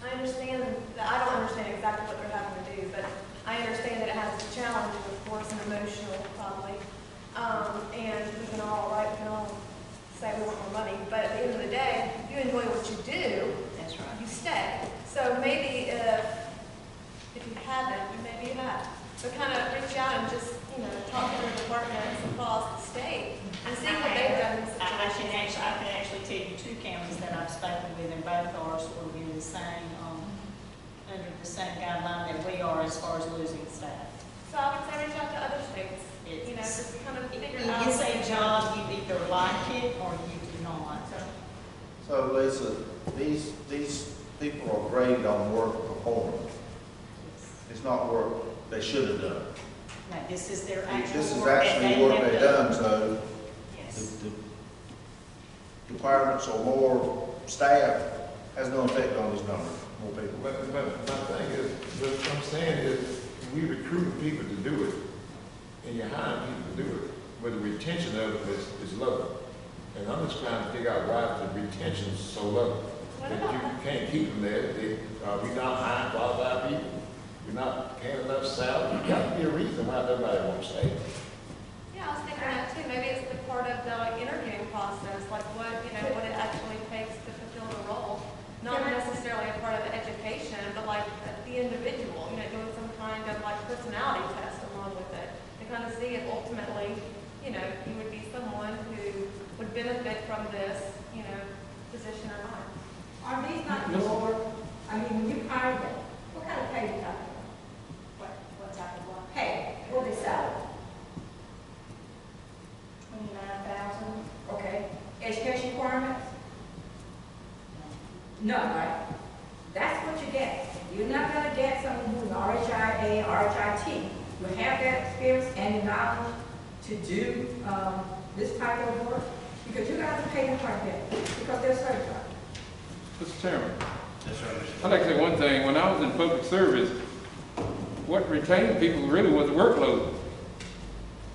I understand that, I don't understand exactly what they're having to do, but I understand that it has its challenges, of course, and emotional probably. And we can all say we want more money, but at the end of the day, if you enjoy what you do, That's right. you stay. So maybe if you haven't, maybe you have. So kind of reach out and just, talk to the departments across the state and see what they've done in this I situation. can actually tell you 2 counties that I've spoken with, and both are sort of in the same, under the same guideline that we are as far as losing staff. So I would say reach out to other states, just kind of figure out. It's a job, you either like it or you do not. so Lisa, these people are graded on work performance. It's not work they should have done. Now, this is their actual This is work that actually they work have they done. done, so Yes. the requirements or more staff has no effect on these numbers, more people. But my thing is, what I'm saying is, we recruit people to do it, and you're hiring people to do it, but the retention of it is low. And I'm just trying to figure out why the retention is so low, that you can't keep them there. We're not hiring qualified people, we're not paying enough salary. There's got to be a reason why nobody won't stay. Yeah, I was thinking that too. Maybe it's the part of the interviewing process, like what it actually takes to fulfill the role. Not necessarily a part of the education, but like the individual, doing some kind of like personality test along with it to kind of see if ultimately, you would be someone who would benefit from this, position or not. Are these not lower? I mean, when you hire them, what kind of pay you got? What type of work? Pay, what is salary? 29,000. Okay. Education requirements? None, right? That's what you get. You're not gonna get someone who's an RHIA, RHIT. You have that experience and the knowledge to do this type of work, because you guys are paid quite a bit, because they're certified. Mr. Chairman, Yes, sir. I'd like to say one thing. When I was in public service, what retained people really was the workload.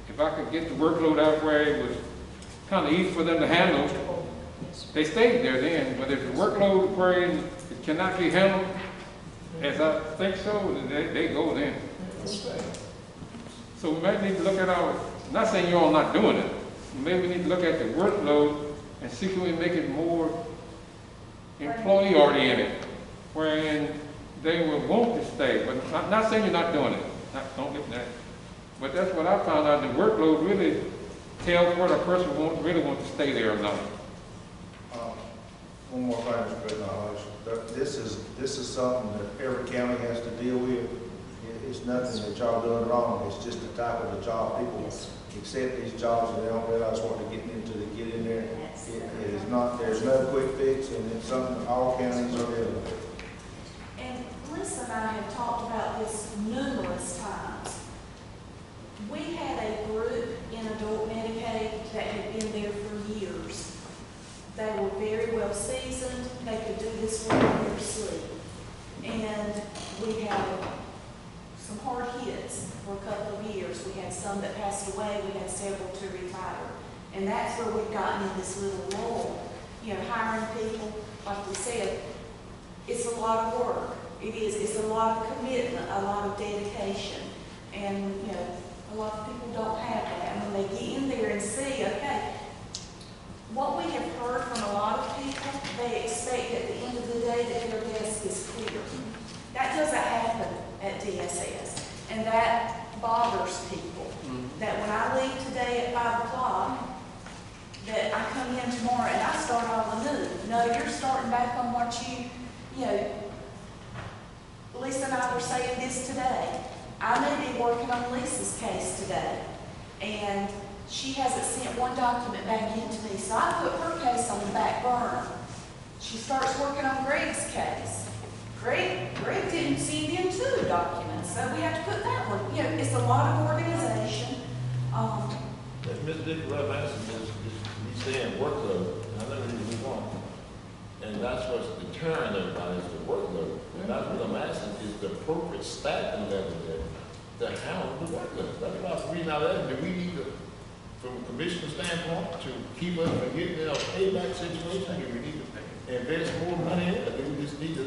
If I could get the workload out where it was kind of easy for them to handle, they stayed there then. But if the workload where it cannot be handled, as I think so, then they go then. So we might need to look at our, not saying you're all not doing it, maybe we need to look at the workload and see if we can make it more employee oriented, wherein they will want to stay. But not saying you're not doing it, don't get that. But that's what I found out, the workload really tells whether a person really wants to stay there or not. One more thing, Mr. President, this is something that every county has to deal with. It's nothing that y'all doing wrong, it's just the type of the job. People accept these jobs and they don't realize what they're getting into to get in there. It is not, there's no quick fix, and it's something that all counties are dealing with. And Lisa and I have talked about this numerous times. We had a group in adult Medicaid that had been there for years. They were very well seasoned, they could do this work in their sleep. And we had some hard hits for a couple of years. We had some that passed away, we had several to retire. And that's where we've gotten in this little role. Hiring people, like we said, it's a lot of work. It is, it's a lot of commitment, a lot of dedication. And, a lot of people don't have that. And when they get in there and see, okay, what we have heard from a lot of people, they expect at the end of the day that their desk is clear. That doesn't happen at DSS. And that bothers people. That when I leave today at 5 o'clock, that I come in tomorrow and I start all anew. No, you're starting back on what Lisa and I were saying this today. I may be working on Lisa's case today, and she hasn't sent one document back into me, so I put her case on the back burner. She starts working on Greg's case. Greg didn't send in 2 documents, so we have to put that one. It's a lot of organization. Mr. Dick, what I'm asking is we saying workload, and I know we move on. And that's what's deterring everybody is the workload. And that's what I'm asking, is the appropriate staffing level there to handle the workload. That's why I'm reading out that. Do we need to, from a commissioner standpoint, to keep us from getting in a payback situation? Do we need to invest more money in it? Or do we just need to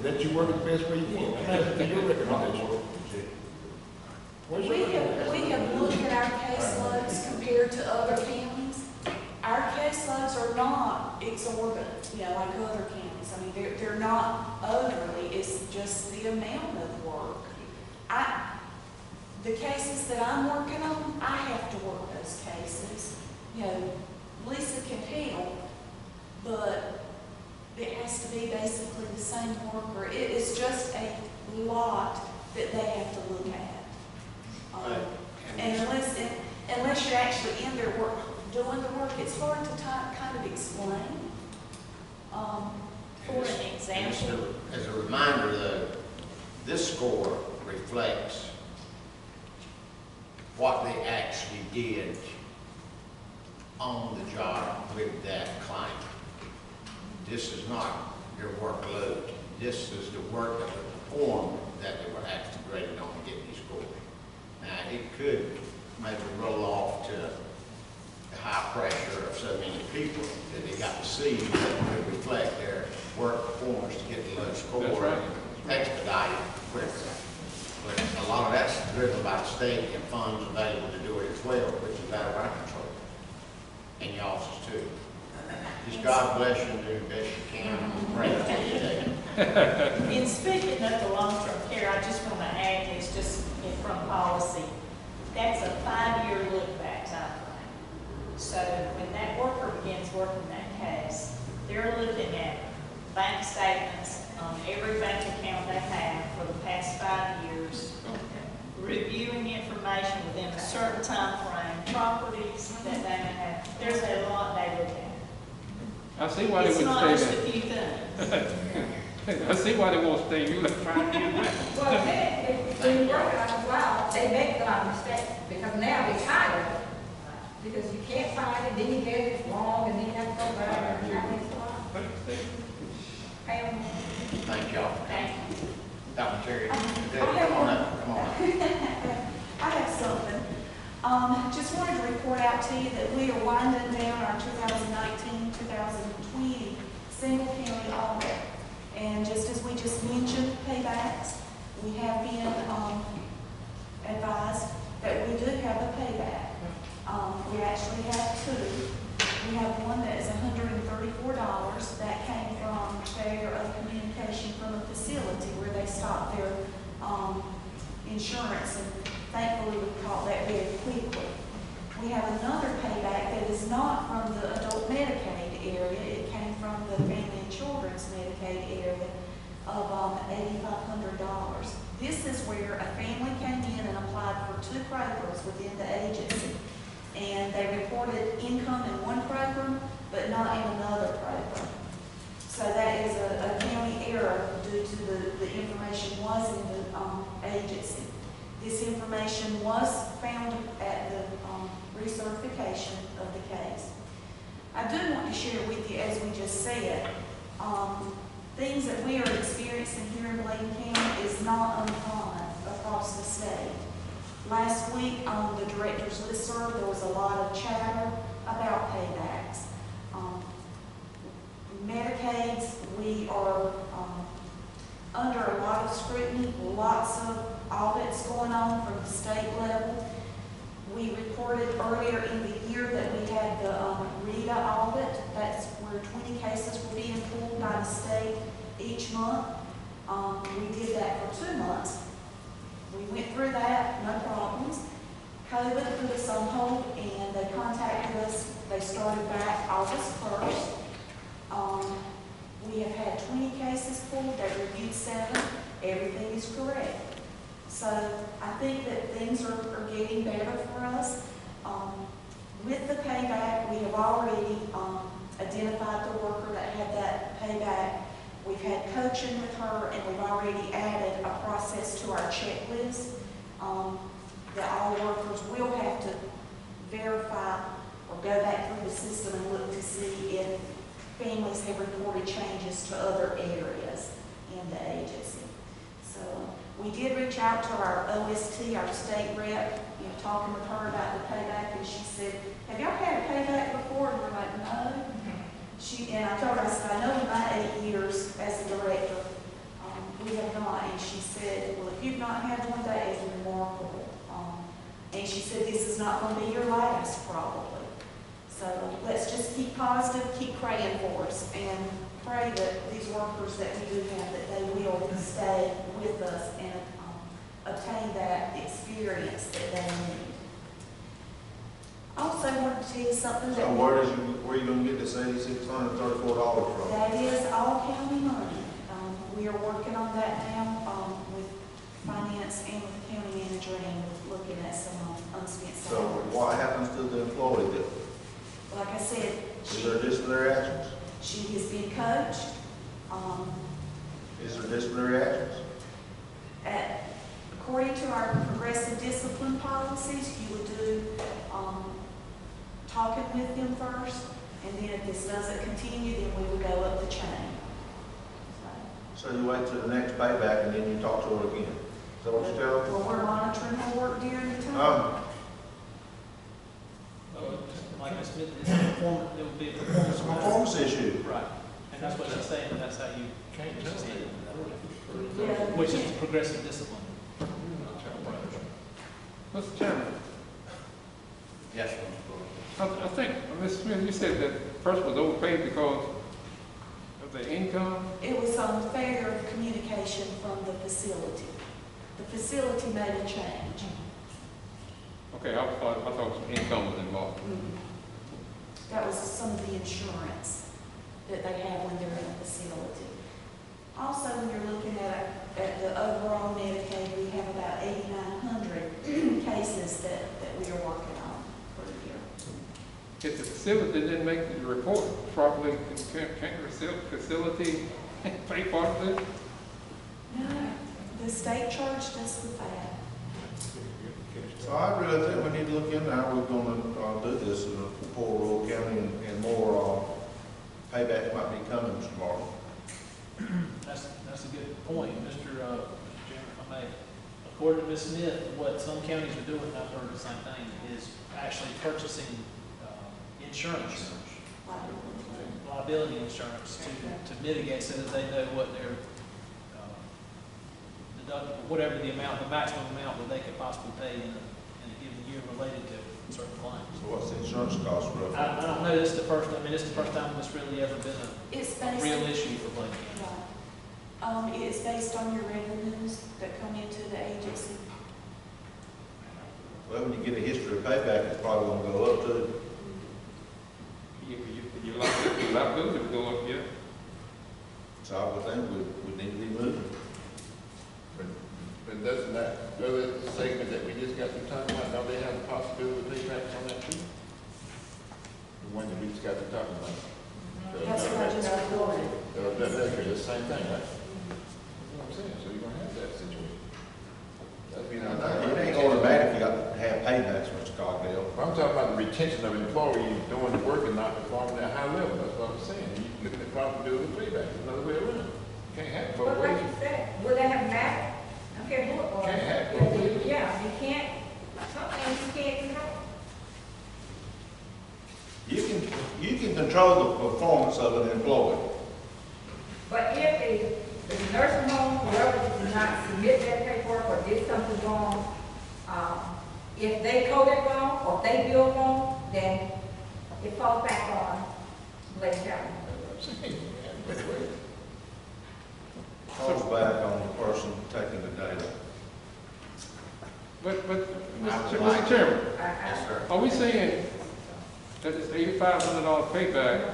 let you work the best way you can? I'm asking your recommendation. We have looked at our caseloads compared to other counties. Our caseloads are not exorbitant, like other counties. I mean, they're not overly, it's just the amount of work. The cases that I'm working on, I have to work those cases. Lisa can help, but it has to be basically the same worker. It is just a lot that they have to look at. And unless you're actually in their work, doing the work, it's hard to kind of explain. For an example. As a reminder, though, this score reflects what they actually did on the job with that client. This is not their workload. This is the work that was performed that they were actually graded on to get these scores. Now, it could maybe roll off to the high pressure of so many people that they got to see that would reflect their work performance to get the low score and expedite it quicker. But a lot of that's driven by the state and funds available to do it as well, which is out of our control. And y'all's too. Just God bless you and do the best you can. I'm praying for you today. In speaking of the long-term care, I just want to add this just from policy. That's a 5-year look-back time frame. So when that worker begins working that case, they're looking at bank statements on every bank account they have for the past 5 years, reviewing information within a certain time frame, properties that they may have. There's a lot they look at. I see why they It's would not just stay a few things. there. I see why they won't stay. You like trying to get away. Well, then, if they work out a while, they make a lot of mistakes, because now they're tired of it. Because you can't find it, then you get it wrong, and then you have to go back, and that makes a lot. Thank y'all. Thank you. Dr. Terry, I come on up, come on up. I have something. Just wanted to report out to you that we are winding down our 2019-2020 single county audit. And just as we just mentioned, paybacks, we have been advised that we do have a payback. We actually have two. We have one that is $134 that came from failure of communication from a facility where they stopped their insurance, and thankfully we caught that very quickly. We have another payback that is not from the adult Medicaid area. It came from the Family and Children's Medicaid area of $8,500. This is where a family came in and applied for 2 programs within the agency. And they reported income in one program, but not in another program. So that is a county error due to the information was in the agency. This information was found at the recertification of the case. I do want to share with you, as we just said, things that we are experiencing here in Bladen County is not uncommon across the state. Last week on the director's listserv, there was a lot of chatter about paybacks. Medicaids, we are under a lot of scrutiny, lots of audits going on from the state level. We reported earlier in the year that we had the RETA audit. That's where 20 cases were being pulled by the state each month. We did that for 2 months. We went through that, no problems. COVID put us on hold and they contacted us. They started back August 1st. We have had 20 cases pulled. They reviewed 7. Everything is correct. So I think that things are getting better for us. With the payback, we have already identified the worker that had that payback. We've had coaching with her, and we've already added a process to our checklist that all workers will have to verify or go back through the system and look to see if families have reported changes to other areas in the agency. So we did reach out to our OST, our state rep, talking with her about the payback, and she said, "Have y'all had a payback before?" And we're like, "No." And I told her, I said, "I know in my 8 years as a director, we have not." And she said, "Well, if you've not had one, that is remarkable." And she said, "This is not going to be your last, probably." So let's just keep positive, keep praying for us, and pray that these workers that we do have, that they will stay with us and obtain that experience that they need. I also wanted to tell you something that... So where are you going to get this $8,634 from? That is all county money. We are working on that now with finance and with the county manager, and with looking at some unspent So salaries. what happens to the employee that, Like I said, is there disciplinary actions? she has been coached. Is there disciplinary actions? according to our progressive discipline policies, you would do, talking with them first, and then if this doesn't continue, then we would go up the chain. So you wait till the next payback and then you talk to her again? Is that what you're telling me? Well, we're monitoring her work during the time. Like Ms. Smith, it's a performance, it would be a performance. Performance issue. Right, and that's what she's saying, and that's how you Can't tell me. Yeah. which is progressive discipline. Mr. Chairman, Yes, Mr. Gordon. I think, Ms. Smith, you said that person was overpaid because of the income? It was failure of communication from the facility. The facility made a change. Okay, I thought some income was involved. That was some of the insurance that they have when they're in a facility. Also, when you're looking at the overall Medicaid, we have about 8,900 cases that we are working on per year. If the facility didn't make the report properly, can't the facility pay part of it? No, the state charged us with that. So I really think we need to look into how we're gonna do this in poor rural county and more payback might be coming, Mr. Martin. That's a good point, Mr. Chairman, if I may. According to Ms. Smith, what some counties are doing, I've heard the same thing, is actually purchasing insurance, liability insurance to mitigate so that they know what their deductible, whatever the amount, the maximum amount that they could possibly pay in a given year related to certain claims. So what's the insurance cost roughly? I don't know, this is the first time it's really ever been It's a based real issue for Bladen County. Right. It is based on your revenues that come into the agency. Well, when you get a history of payback, it's probably gonna go up too. Your liability would go up, yeah. So I would think we need to be moving. But doesn't that other segment that we just got through talking about, don't they have the possibility of paybacks on that too? The one that we just got through talking about? That's what I just reported. That's the same thing, right? That's what I'm saying, so you're gonna have that situation. That'd be It ain't automatic, you got to have paybacks, Mr. Cogdale. I'm talking about the retention of employees doing the work and not performing at a high level, that's what I'm saying. You're looking at profitability payback, there's another way around. You can't have both But like ways. you said, would they have mapped? I don't care who it was. Can't have both ways. Yeah, you can't, some things you can't control. You can control the performance of an employee. But if the nursing home, whoever did not submit that paperwork or did something wrong, if they coded wrong or if they billed wrong, then it falls back on Bladen County. Falls back on the person taking the data. But, I would Mr. like- Chairman, Yes, sir. are we saying that this $8,500 payback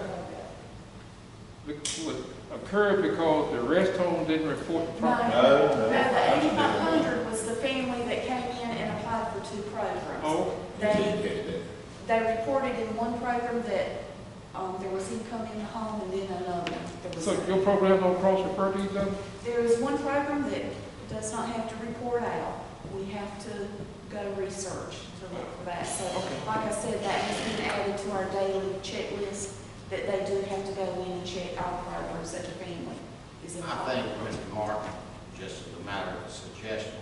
would occur because the rest home didn't report the property? No. The 8,500 was the family that came in and applied for 2 programs. Oh, They reported in one program that there was income in the home, and then another. so your program don't cross-refer to each other? There is one program that does not have to report out. We have to go research to look for that. So, like I said, that has been added to our daily checklist, that they do have to go in and check all programs that the family is I involved think, in. Mr. Martin, just as a matter of suggestion,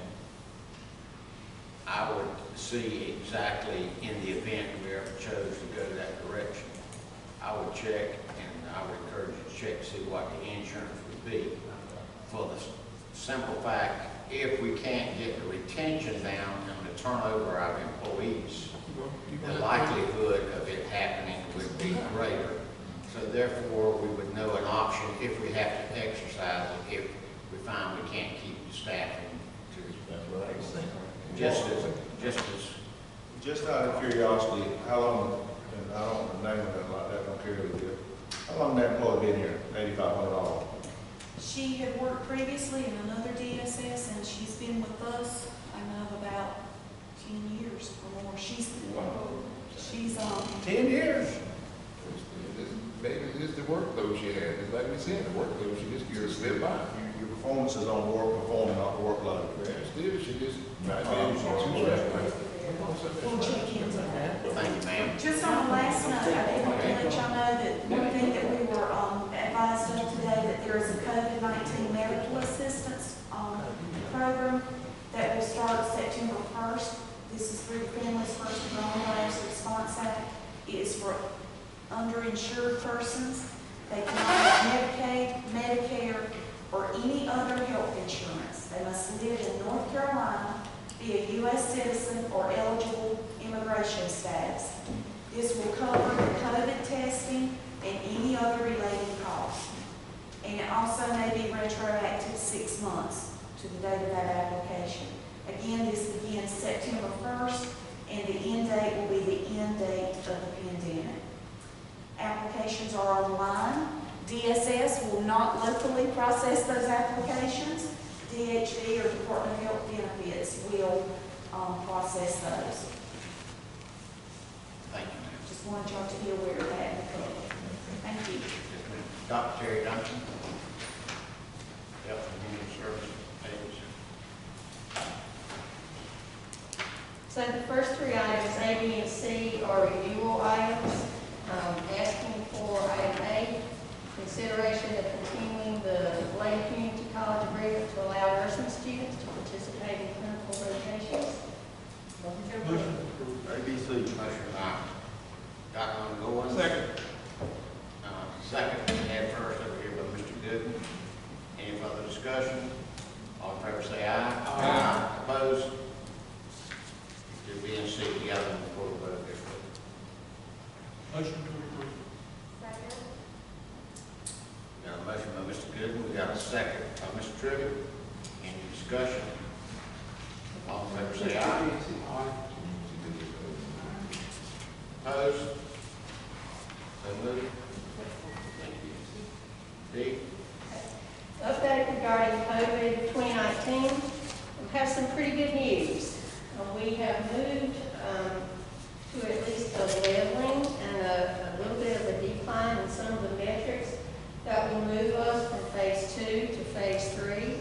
I would see exactly in the event we ever chose to go that direction, I would check, and I would encourage you to check to see what the insurance would be. For the simple fact, if we can't get the retention down and the turnover of employees, the likelihood of it happening would be greater. So therefore, we would know an option if we have to exercise it, if we find we can't keep the staffing to. That's what I was saying. Just out of curiosity, how long, and I don't name it like that, don't care who it is. How long that employee been here? $8,500. She had worked previously in another DSS, and she's been with us, I know, about 10 years or more. She's 10 years? Maybe it's the workload she had. It's like we said, the workload, she just slip by. your performance is on the work performing, not the workload. Yeah, still, she just might be able to choose that way. We'll check into that. Thank you, ma'am. Just on the last note, I did want to let y'all know that one thing that we were advised of today, that there is a COVID-19 medical assistance program that will start September 1st. This is through the Families First Coronavirus Response Act. It is for underinsured persons. They cannot have Medicaid, Medicare, or any other health insurance. They must live in North Carolina, be a U.S. citizen, or eligible immigration status. This will cover the COVID testing and any other related costs. And it also may be retroactive 6 months to the date of that application. Again, this begins September 1st, and the end date will be the end date of the pandemic. Applications are online. DSS will not locally process those applications. DHD, or Department of Health Benefits, will process those. Thank you, ma'am. Just wanted y'all to be aware of that. Thank you. Dr. Terry Duncan. Health and Human Services Agency. So the first three items, A, B, and C, are renewal items. Asking for item A, consideration of continuing the Bladen Community College agreement to allow nursing students to participate in clinical rotations. Motion approved. ABC. Motion by Dr. Goins. Second. Second, and first over here by Mr. Gooden. Any further discussion? All in favor say aye. Aye. Opposed? Do B and C together before we vote this week. Motion to approve. Second. Got a motion by Mr. Gooden, we got a second by Mr. Trivett. Any discussion? All in favor say aye. Opposed? So moved. Thank you. D? Update regarding COVID 2019. We have some pretty good news. We have moved to at least a leveling and a little bit of a decline in some of the metrics that will move us from phase 2 to phase 3.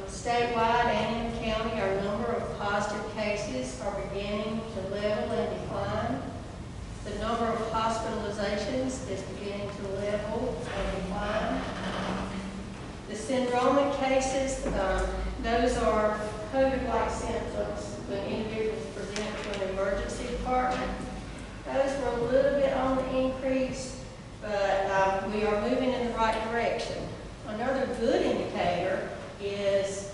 Statewide and in the county, our number of positive cases are beginning to level and decline. The number of hospitalizations is beginning to level and decline. The syndromic cases, those are COVID-like symptoms when individuals present to an emergency department. Those were a little bit on the increase, but we are moving in the right direction. Another good indicator is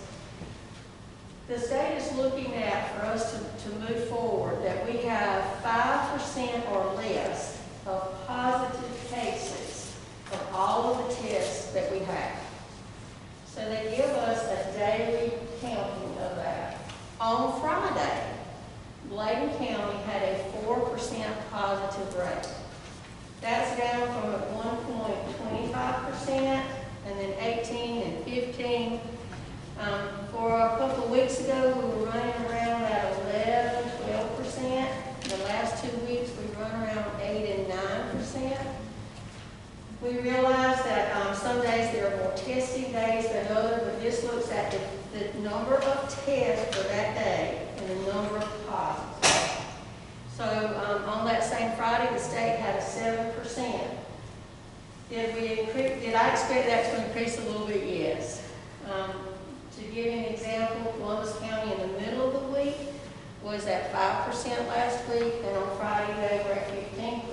the state is looking at, for us to move forward, that we have 5% or less of positive cases of all of the tests that we have. So they give us a daily counting of that. On Friday, Bladen County had a 4% positive rate. That's down from a 1.25% and then 18 and 15. For a couple of weeks ago, we were running around at 11, 12%. The last 2 weeks, we run around 8 and 9%. We realize that some days there are more testing days than others, but this looks at the number of tests for that day and the number of positives. So on that same Friday, the state had a 7%. Did I expect that to increase a little bit? Yes. To give you an example, Columbus County in the middle of the week was at 5% last week, and on Friday they were at 15%.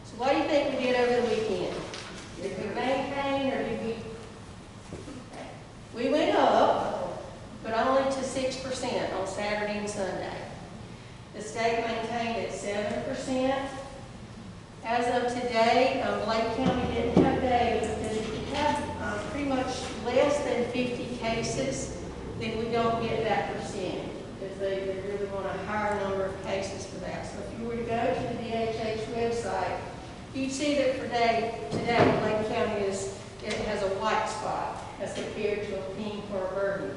So what do you think we did over the weekend? Did we maintain or did we? We went up, but only to 6% on Saturday and Sunday. The state maintained at 7%. As of today, Bladen County didn't have data, because if you have pretty much less than 50 cases, then we don't get that percentage, because they really want a higher number of cases for that. So if you were to go to the DHH website, you see that for today, Bladen County it has a white spot as compared to a pink or a burgundy.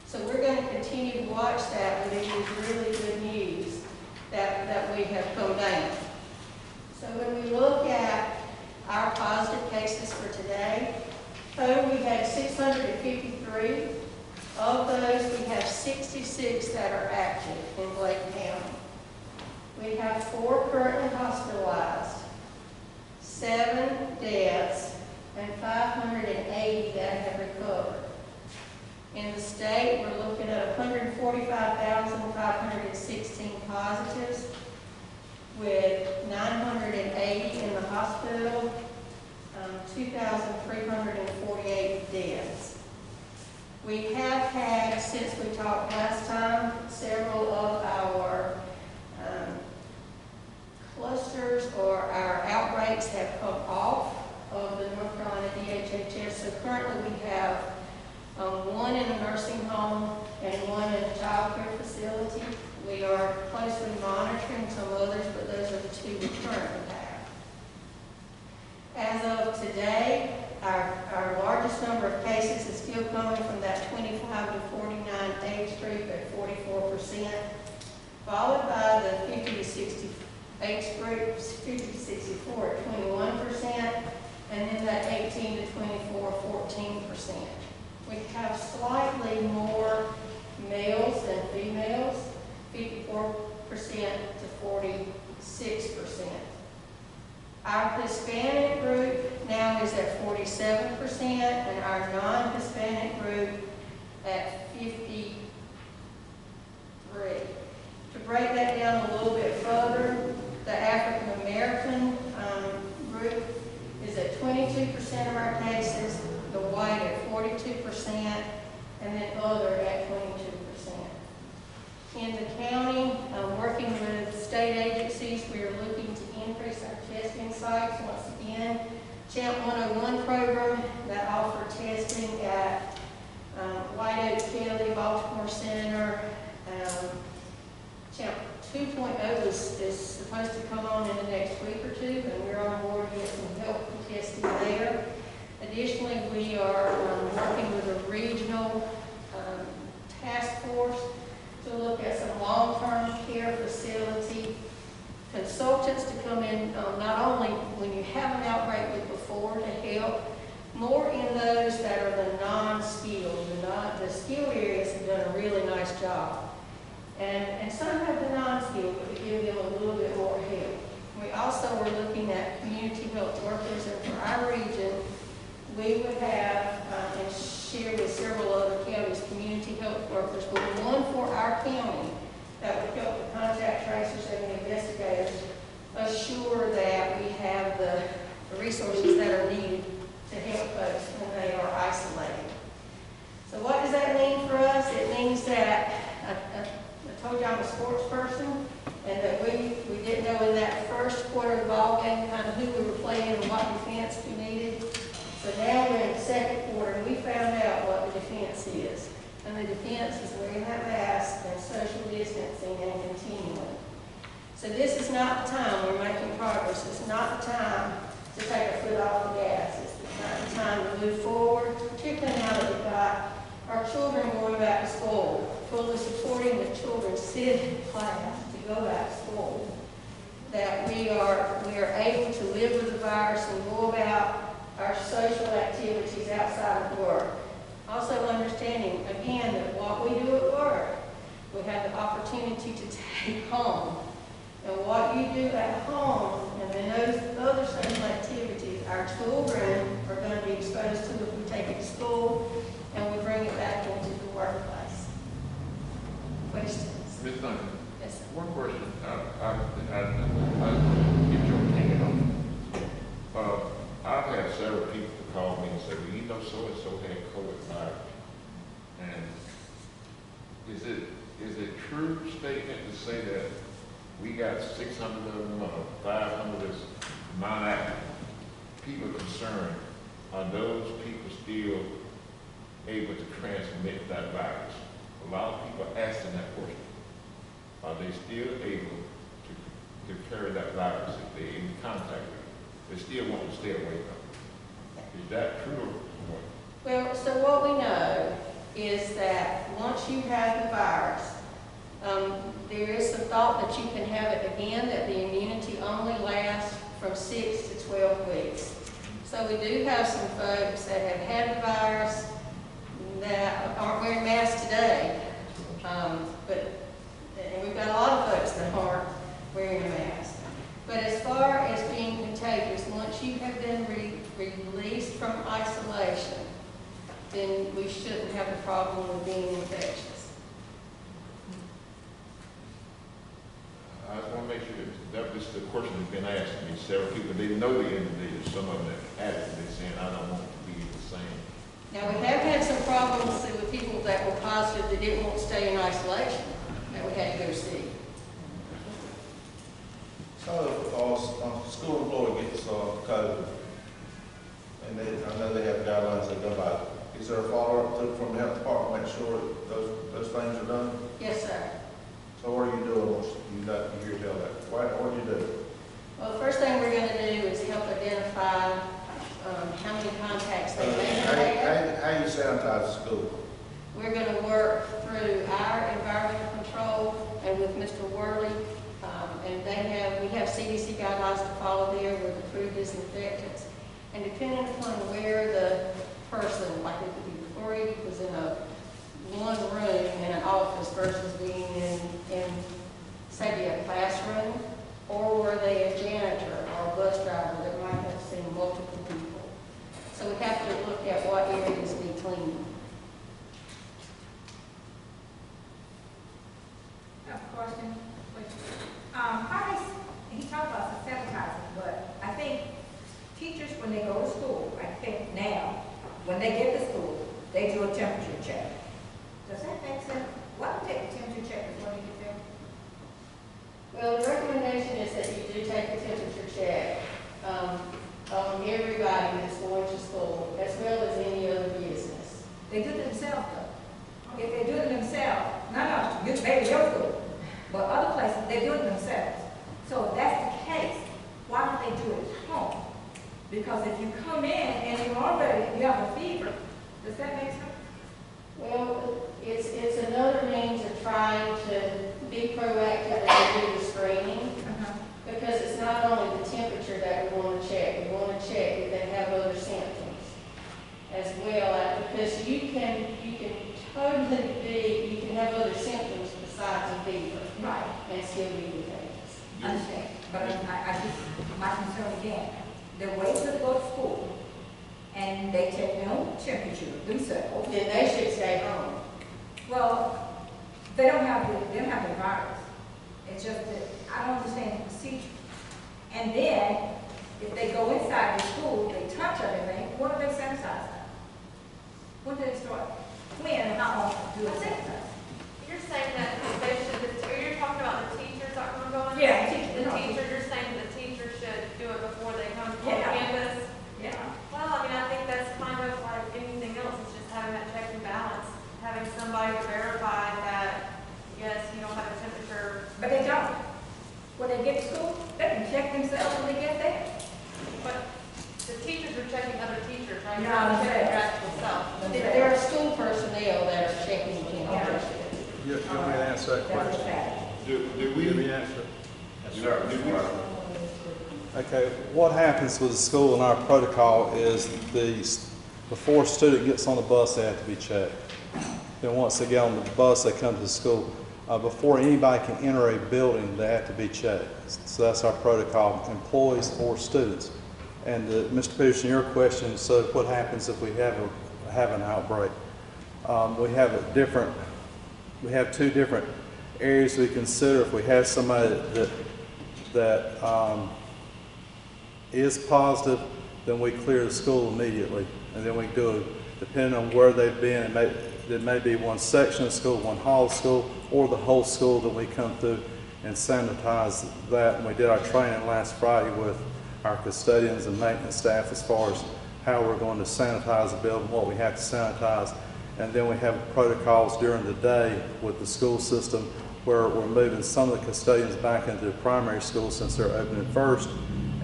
So we're going to continue to watch that, but it is really good news that we have come down. So when we look at our positive cases for today, 653. Of those, we have 66 that are active in Bladen County. We have 4 currently hospitalized, 7 deaths, and 580 that have recovered. In the state, we're looking at 145,516 positives, with 980 in the hospital, 2,348 deaths. We have had, since we talked last time, several of our clusters or our outbreaks have come off of the North Carolina DHHS. So currently we have 1 in a nursing home and 1 in a child care facility. We are closely monitoring some others, but those are the 2 we currently have. As of today, our largest number of cases is still coming from that 25 to 49 age group at 44%, followed by the 50 to 60 age group, 50 to 64 at 21%, and then that 18 to 24, 14%. We have slightly more males than females, 54% to 46%. Our Hispanic group now is at 47%, and our non-Hispanic group at 53%. To break that down a little bit further, the African American group is at 22% of our cases, the white at 42%, and then other at 22%. In the county, working with state agencies, we are looking to increase our testing sites once again. Champ 101 program that offer testing at White Oak, Kelly, Baltimore Center. Champ 2.0 is supposed to come on in the next week or 2, and we're on board to get some help with testing there. Additionally, we are working with a regional task force to look at some long-term care facility consultants to come in, not only when you have an outbreak, but before, to help more in those that are the non-skilled. The skilled areas have done a really nice job. And some have the non-skilled, but to give them a little bit more help. We also are looking at community health workers, and for our region, we would have, and share with several other counties, community health workers, but one for our county that would help the contact tracers and the investigators assure that we have the resources that are needed to help folks when they are isolated. So what does that mean for us? It means that I told you I'm a sports person, and that we didn't know in that first quarter of the ball game kind of who we were playing and what defense we needed. So now we're in the second quarter, and we found out what the defense is. And the defense is wearing that mask and social distancing and continuing. So this is not the time we're making progress. It's not the time to take our foot off the gas. It's not the time to move forward, particularly now that we've got our children going back to school, fully supporting the children sit in class to go back to school. That we are able to live with the virus and go about our social activities outside of work. Also understanding, again, that what we do at work, we have the opportunity to take home. And what you do at home, and then those other social activities, our children are going to be exposed to if we take it to school and we bring it back into the workplace. Questions? Ms. Duncan? Yes, sir. One question. I'll get your opinion on it. I've had several people to call me and say, well, you know, so-and-so had COVID virus. And is it true statement to say that we got 600 of them, 500 is non-active? People concerned, are those people still able to transmit that virus? A lot of people asking that question. Are they still able to carry that virus if they're in contact with it? They still want to stay away from it. Is that true or what? Well, so what we know is that once you have the virus, there is some thought that you can have it again, that the immunity only lasts from 6 to 12 weeks. So we do have some folks that have had the virus that aren't wearing masks today. And we've got a lot of folks that aren't wearing a mask. But as far as being contagious, once you have been released from isolation, then we shouldn't have the problem of being infectious. I just want to make sure that this is the question that's been asked to me. Several people, they know the individuals, some of them have had it, they're saying, I don't want to be the same. Now, we have had some problems with people that were positive that didn't want to stay in isolation, that we had to go see. So, a school employee gets COVID, and I know they have guidelines that go by. Is there a follow-up from the health department to make sure that those things are done? Yes, sir. So what are you doing once you hear tell that? What do you do? Well, the first thing we're going to do is help identify how many contacts they may have had. How you sanitize the school? We're going to work through our environmental control and with Mr. Worley, and we have CDC guidelines to follow there with approved disinfectants. And depending upon where the person, like it could be before he was in one room in an office versus being in say, a classroom, or were they a janitor or a bus driver that might have seen multiple people. So we have to look at what areas need cleaning. I have a question. He talked about sanitizing, but I think teachers, when they go to school, I think now, when they get to school, they do a temperature check. Does that make sense? Why don't they take a temperature check before they get there? Well, the recommendation is that you do take a temperature check on everybody that's going to school, as well as any other business. They do it themselves, though. If they do it themselves, maybe your school, but other places, they do it themselves. So if that's the case, why don't they do it at home? Because if you come in and you have a fever, does that make sense? Well, it's another means of trying to be proactive and do the screening, because it's not only the temperature that we want to check. We want to check if they have other symptoms as well, because you can have other symptoms besides a fever, right, and still be contagious. Understand, but my concern again, they're waiting to go to school, and they take their own temperature themselves. Then they should stay home. Well, they don't have the virus. It's just that I don't understand the procedure. And then, if they go inside the school, they touch everything, what do they sanitize? When do they start? When and how often do they sanitize? You're saying that they should, you're talking about the teachers that are going? Yeah, The teachers, you're saying the teachers should do it before they come to Yeah. campus? Yeah. Well, I mean, I think that's kind of like anything else, it's just having that check and balance, having somebody to verify that, yes, you don't have a temperature. But they don't. When they get to school, they can check themselves when they get there. But the teachers are checking other teachers, right? No, They're not checking themselves. their actual self. There are school personnel that are checking temperature. You want me to answer that That's a question? fact. Do we? Give me an answer. Do we? Okay, what happens with the school and our protocol is before a student gets on the bus, they have to be checked. Then once they get on the bus, they come to the school. Before anybody can enter a building, they have to be checked. So that's our protocol, employees or students. And Mr. Peterson, your question, so what happens if we have an outbreak? We have two different areas we consider. If we have somebody that is positive, then we clear the school immediately. And then we do it, depending on where they've been, there may be one section of school, one hall of school, or the whole school that we come through and sanitize that. And we did our training last Friday with our custodians and maintenance staff as far as how we're going to sanitize the building, what we have to sanitize. And then we have protocols during the day with the school system where we're moving some of the custodians back into the primary school since they're opening first.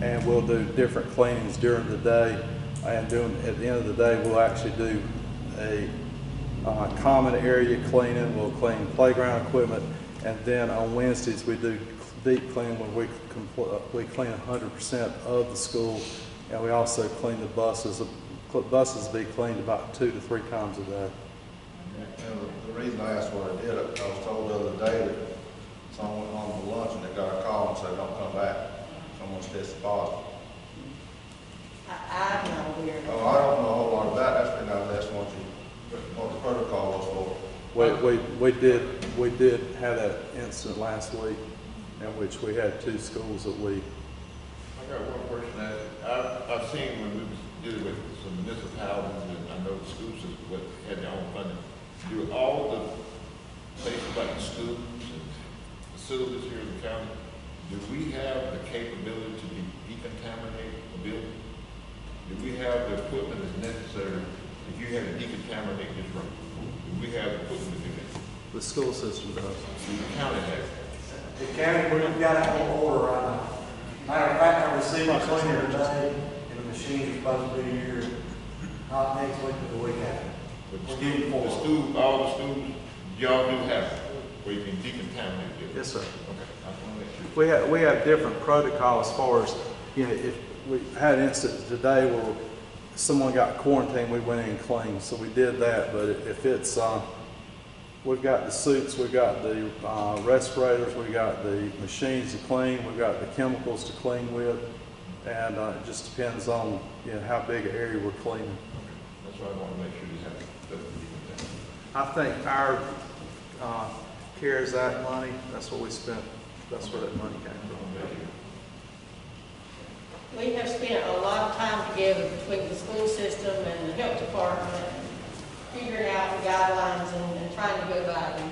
And we'll do different cleanings during the day. And at the end of the day, we'll actually do a common area cleaning. We'll clean playground equipment. And then on Wednesdays, we do deep cleaning where we clean 100% of the school And we also clean the buses. Buses be cleaned about 2 to 3 times a day. And the reason I asked what I did, I was told the other day that someone went home for lunch and they got a call and said, don't come back. Someone's tested positive. I'm not aware of that. Oh, I don't know a whole lot about it. That's been out that's what the protocol was for. We did have that incident last week in which we had 2 schools that we. I got one question that I've seen when we was dealing with some municipalities, and I know the school system had their own funding. Do all the places like the schools and facilities here in the county, do we have the capability to decontaminate a building? Do we have the equipment that's necessary if you had to decontaminate this room? Do we have the equipment to do that? The school system does. The county has. The county, we've got it on order right now. Matter of fact, I received a cleaner today, and the machine is supposed to be here, not next week, but the week after. But all the schools, y'all do have it, where you can decontaminate it? Yes, sir. Okay, I just want to make sure. We have different protocols as far as, if we had an incident today where someone got quarantined, we went in and cleaned, so we did that. But if it's, we've got the suits, we've got the respirators, we've got the machines to clean, we've got the chemicals to clean with, and it just depends on how big an area we're cleaning. That's why I want to make sure you have it. I think our CARES Act money, that's what we spent, that's where that money came from. We have spent a lot of time together between the school system and the health department, figuring out the guidelines and trying to go by them.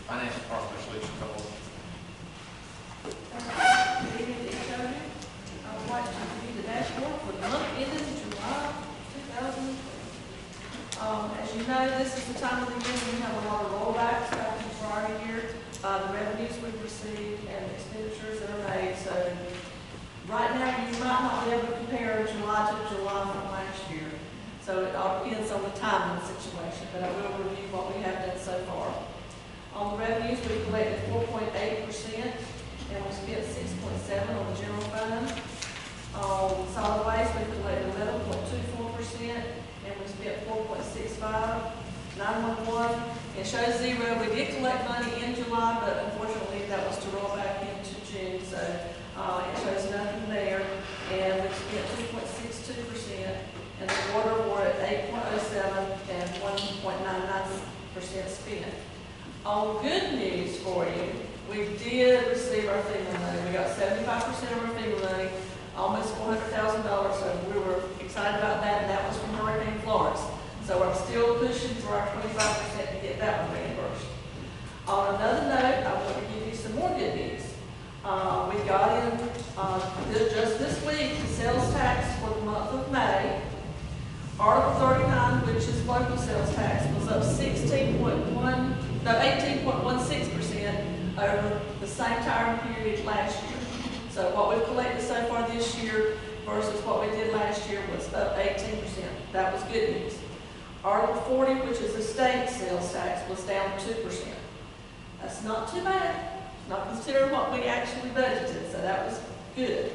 Finance Department, Lisa Cole. Good evening to each of you. I would like to review the dashboard for the month ended July 2020. As you know, this is the time of the year when we have a lot of rollbacks back to the prior year, the revenues we've received and the expenditures that are made. So right now, you might not be able to compare July to July from last year. So it all depends on the timing of the situation, but I will review what we have done so far. On the revenues, we collected 4.8%, and we spent 6.7% on the general fund. On solid waste, we collected 11.24%, and we spent 4.65%. 911, it shows 0. We did collect money in July, but unfortunately that was to roll back into June, so it shows nothing there. And we spent 2.62%, and the water were at 8.07 and 1.99% spent. On good news for you, we did receive our FEMA money. We got 75% of our FEMA money, almost $400,000, so we were excited about that, and that was from Hurricane Florence. So I'm still pushing for our 25% to get that one reimbursed. On another note, I want to give you some more good news. We got in just this week the sales tax for the month of May. Article 39, which is local sales tax, was up 18.16% over the same time period last year. So what we've collected so far this year versus what we did last year was up 18%. That was good news. Article 40, which is the state sales tax, was down 2%. That's not too bad. Not considering what we actually budgeted, so that was good.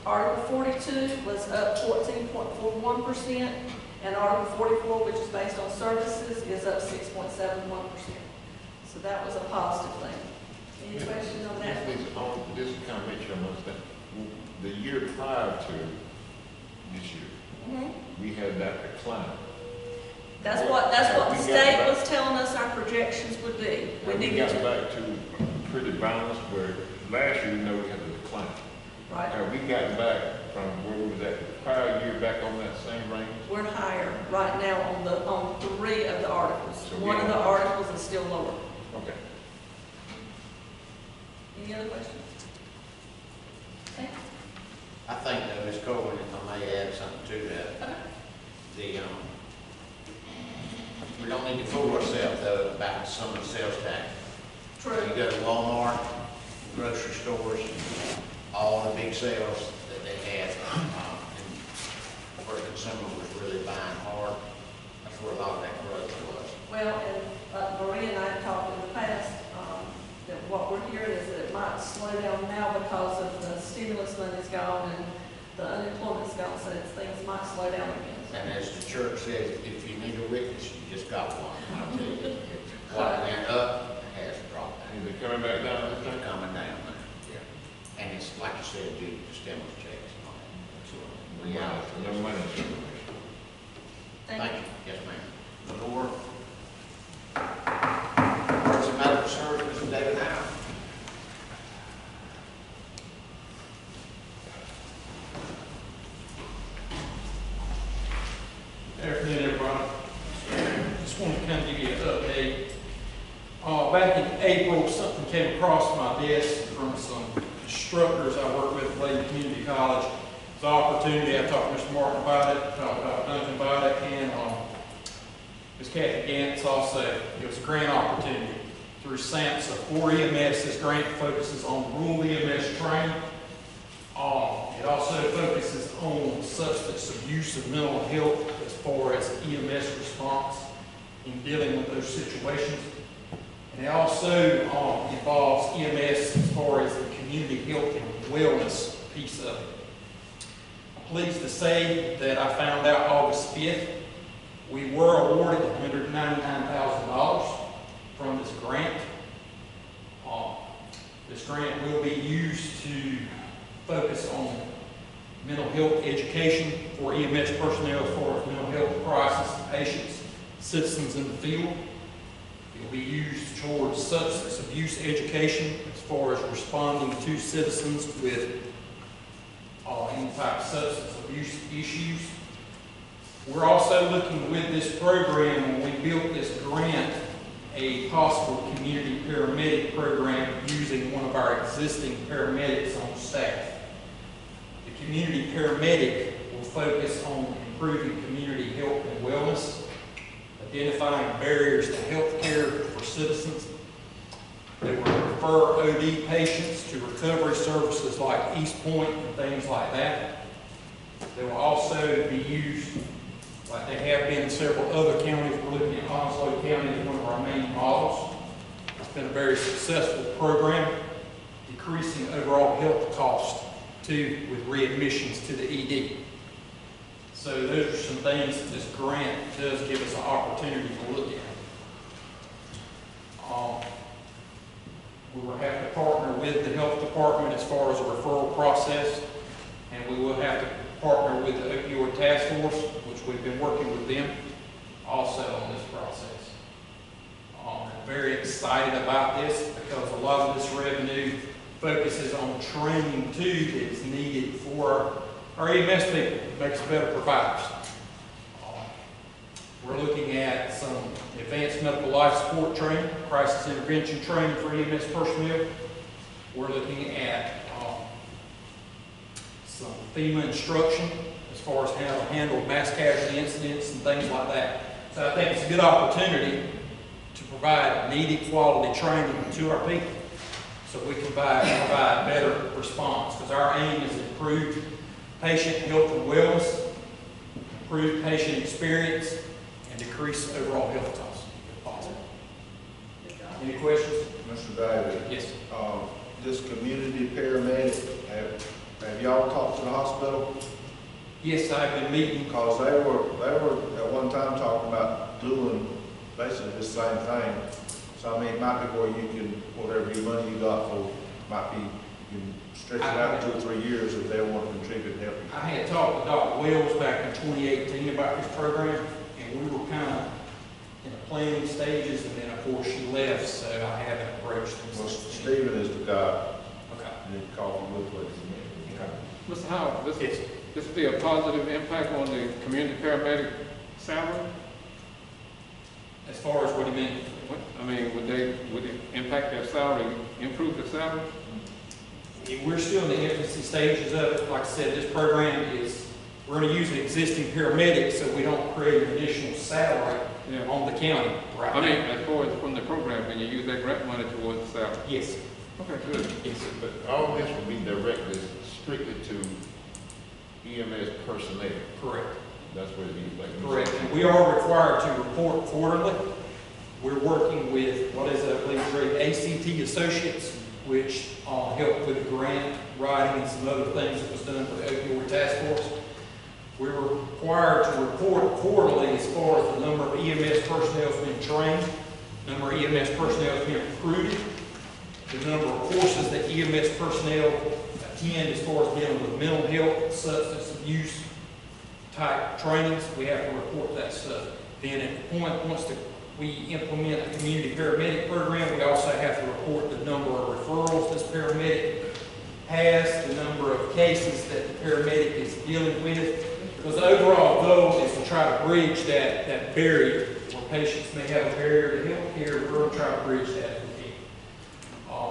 Article 42 was up 14.41%, and Article 44, which is based on services, is up 6.71%. So that was a positive thing. Any questions on that? This kind of makes sure I'm understanding. The year prior to this year, we had that decline. That's what the state was telling us our projections would be. We got back to pretty balanced where last year we know we had a decline. Right. We got back from where we was at the prior year back on that same range. We're higher right now on 3 of the articles. So one of the articles is still lower. Okay. Any other questions? Okay. I think that Ms. Coleman, if I may add something to that. Okay. We don't need to fool ourselves though about some of the sales tax. True. You go to Walmart, grocery stores, all the big sales that they had, and where the consumer was really buying hard. That's where a lot of that growth was. Well, and Maria and I have talked in the past that what we're hearing is that it might slow down now because of the stimulus money's gone and the unemployment's gone, so things might slow down again. And as the church says, if you need a witness, you just got one. I'll tell you, what went up has dropped. Is it coming back down? It's coming down now. Yeah. And it's like you said, due to the stimulus checks and all that. So, reality. No money. Thank you. Yes, ma'am. The Lord. What's the matter, sir? Mr. David Howe. Good afternoon, everybody. Just want to kind of give you an update. Back in April, something came across my desk from some instructors I work with at Bladen Community College. It's an opportunity. I talked to Mr. Martin about it, talked about Duncan about it, and Ms. Kathy Gantz also. It was a grant opportunity through SAMHSA for EMS. This grant focuses on rural EMS training. It also focuses on substance abuse and mental health as far as EMS response in dealing with those situations. And it also involves EMS as far as the community health and wellness piece of it. I'm pleased to say that I found out August 5th, we were awarded $199,000 from this grant. This grant will be used to focus on mental health education for EMS personnel as far as mental health crisis patients, citizens in the field. It will be used towards substance abuse education as far as responding to citizens with any type of substance abuse issues. We're also looking with this program, when we built this grant, a possible community paramedic program using one of our existing paramedics on staff. The community paramedic will focus on improving community health and wellness, identifying barriers to health care for citizens. They will refer OD patients to recovery services like East Point and things like that. They will also be used, like they have been in several other counties. We're looking at Onslow County as one of our main models. It's been a very successful program, decreasing overall health costs too with readmissions to the ED. So those are some things that this grant does give us an opportunity to look at. We will have to partner with the health department as far as the referral process, and we will have to partner with the opioid task force, which we've been working with them also on this process. I'm very excited about this because a lot of this revenue focuses on training too that is needed for our EMS people, makes better providers. We're looking at some advanced medical life support training, crisis intervention training for EMS personnel. We're looking at some FEMA instruction as far as how to handle mass casualty incidents and things like that. So I think it's a good opportunity to provide needed quality training to our people so we can provide better response, because our aim is improved patient health and wellness, improved patient experience, and decrease overall health costs, if possible. Any questions? Mr. David? Yes. This community paramedic, have y'all talked to the hospital? Yes, I've been meeting. Because they were at one time talking about doing basically the same thing. So I mean, it might be where you can, whatever your money you got for, might be, you can stretch it out 2 or 3 years if they want to contribute and help you. I had talked with Dr. Wells back in 2018 about this program, and we were kind of in the planning stages, and then of course she left, so I haven't approached them. Well, Stephen is the guy. Okay. And he called me with it. Okay. Mr. Howard, this will be a positive impact on the community paramedic salary? As far as what do you mean? I mean, would it impact their salary, improve their salary? We're still in the infancy stages of it. Like I said, this program is, we're going to use the existing paramedics so we don't create an additional salary on the county right now. I mean, as far as from the program, can you use that grant money towards the salary? Yes. Okay, good. Yes. But all this will be directed strictly to EMS personnel. Correct. That's what it means. Like Correct. And we are required to report quarterly. We're working with, what is it, I believe, ACT Associates which helped with the grant writing and some other things that was done for the opioid task force. We were required to report quarterly as far as the number of EMS personnel has been trained, number of EMS personnel has been recruited, the number of courses that EMS personnel attend as far as dealing with mental health, substance abuse type trainings. We have to report that stuff. Then at the point, once we implement a community paramedic program, we also have to report the number of referrals this paramedic has, the number of cases that the paramedic is dealing with. Because the overall goal is to try to bridge that barrier where patients may have a barrier to health care. We're going to try to bridge that if we can.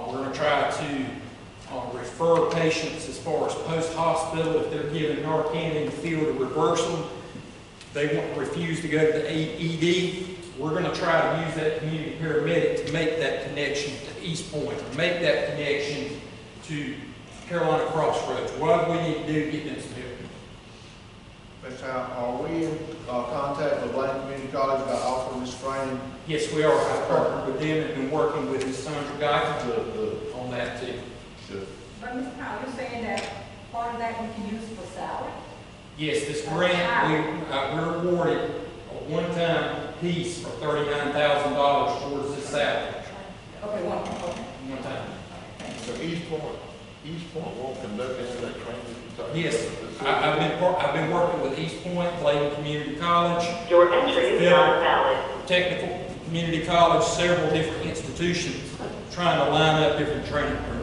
We're going to try to refer patients as far as post-hospital. If they're given Narcan in the field to reverse them, they want to refuse to go to the ED. We're going to try to use that community paramedic to make that connection to East Point, to make that connection to Carolina Crossroads. What do we need to do to get them some help? Mr. Howe, are we in contact with Bladen Community College about offering this training? Yes, we are. I've partnered with them and been working with Ms. Sandra Guyton on that too. Good. But Mr. Powell, you're saying that part of that you can use for salary? Yes, this grant, we're awarded a one-time piece for $39,000 towards this salary. Okay, One time. So East Point won't conduct any of that training that you're talking Yes, about? I've been working with East Point, Bladen Community College. Your entry is not valid. Technical Community College, several different institutions trying to line up different training programs.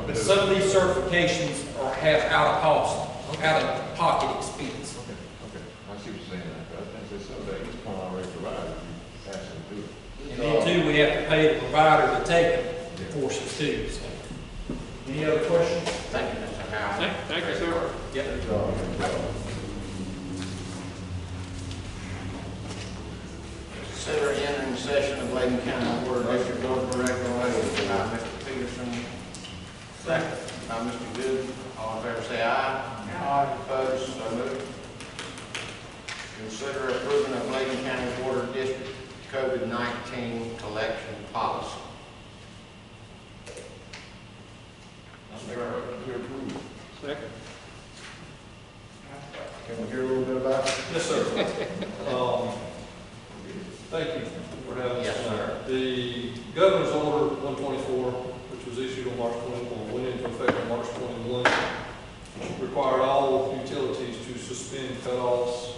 But some of these certifications have out of pocket expense. Okay, I see what you're saying. I think there's some that East Point already provided, you ask them to do it. And then too, we have to pay the provider to take the courses too. So. Any other questions? Thank you, Mr. Howard. Thank you, sir. Yep. Consider entering session of Bladen County Board of District Board of Directors by Mr. Peterson. Second. By Mr. Good. All in favor say aye. Aye. Opposed, so moved. Consider approving of Bladen County Board of District COVID-19 collection policy. Second. Can we hear a little bit about it? Yes, sir. Thank you for having us Yes, tonight. sir. The Governor's Order 124, which was issued on March 21, went into effect on March 21, required all utilities to suspend cutoffs,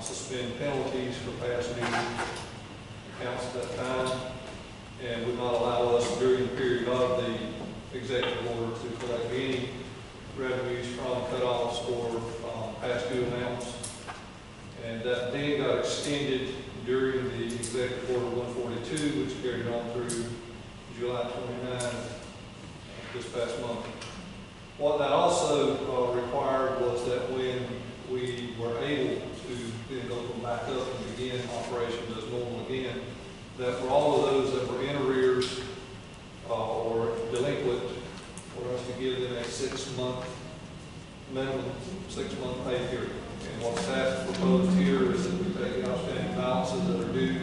suspend penalties for past due accounts at that time, and would not allow us during the period of the executive order to collect any revenues from cutoffs or past due amounts. And that then got extended during the executive order 142, which carried on through July 29 this past month. What that also required was that when we were able to then open back up and begin operations as normal again, that for all of those that were in arrears or delinquent, for us to give them a 6-month minimum, 6-month pay period. And what staff proposed here is that we take the outstanding balances that are due,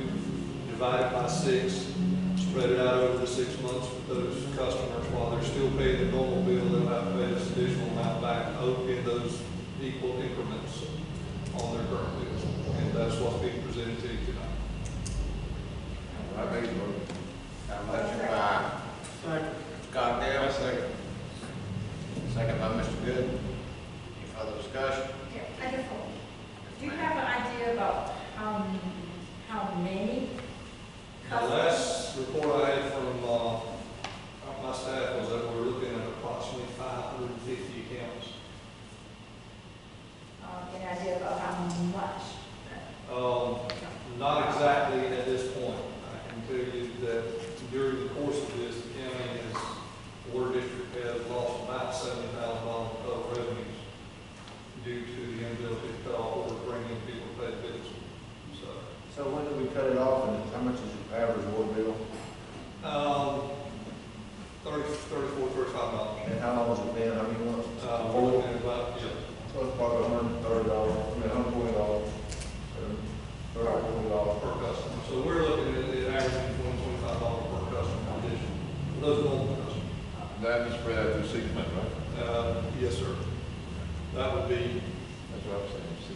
divide it by 6, spread it out over the 6 months with those customers. While they're still paying the normal bill, they'll have to pay this additional amount back in those equal increments on their current bills. And that's what's being presented to you tonight. I made the motion. Got a motion by Cockdale. Second. Second by Mr. Good. Any further discussion? Yeah, I just, do you have an idea about how many The customers? last report I had from my staff was that we're looking at approximately 550 accounts. Any idea about how much? Not exactly at this point. I can tell you that during the course of this, the county has, the water district has lost about $70,000 of revenues due to the inability to cut off or bring in people to pay bills. So when do we cut it off, and how much is the average water bill? $34, $35. And how long has it been? How many months? We're looking at about, yeah. So it's probably $130, $120, $140 per customer. So we're looking at averaging $25 per customer addition. Those won't, That be spread out through 6 months, right? yes, sir. That would be, That's what I'm saying, 6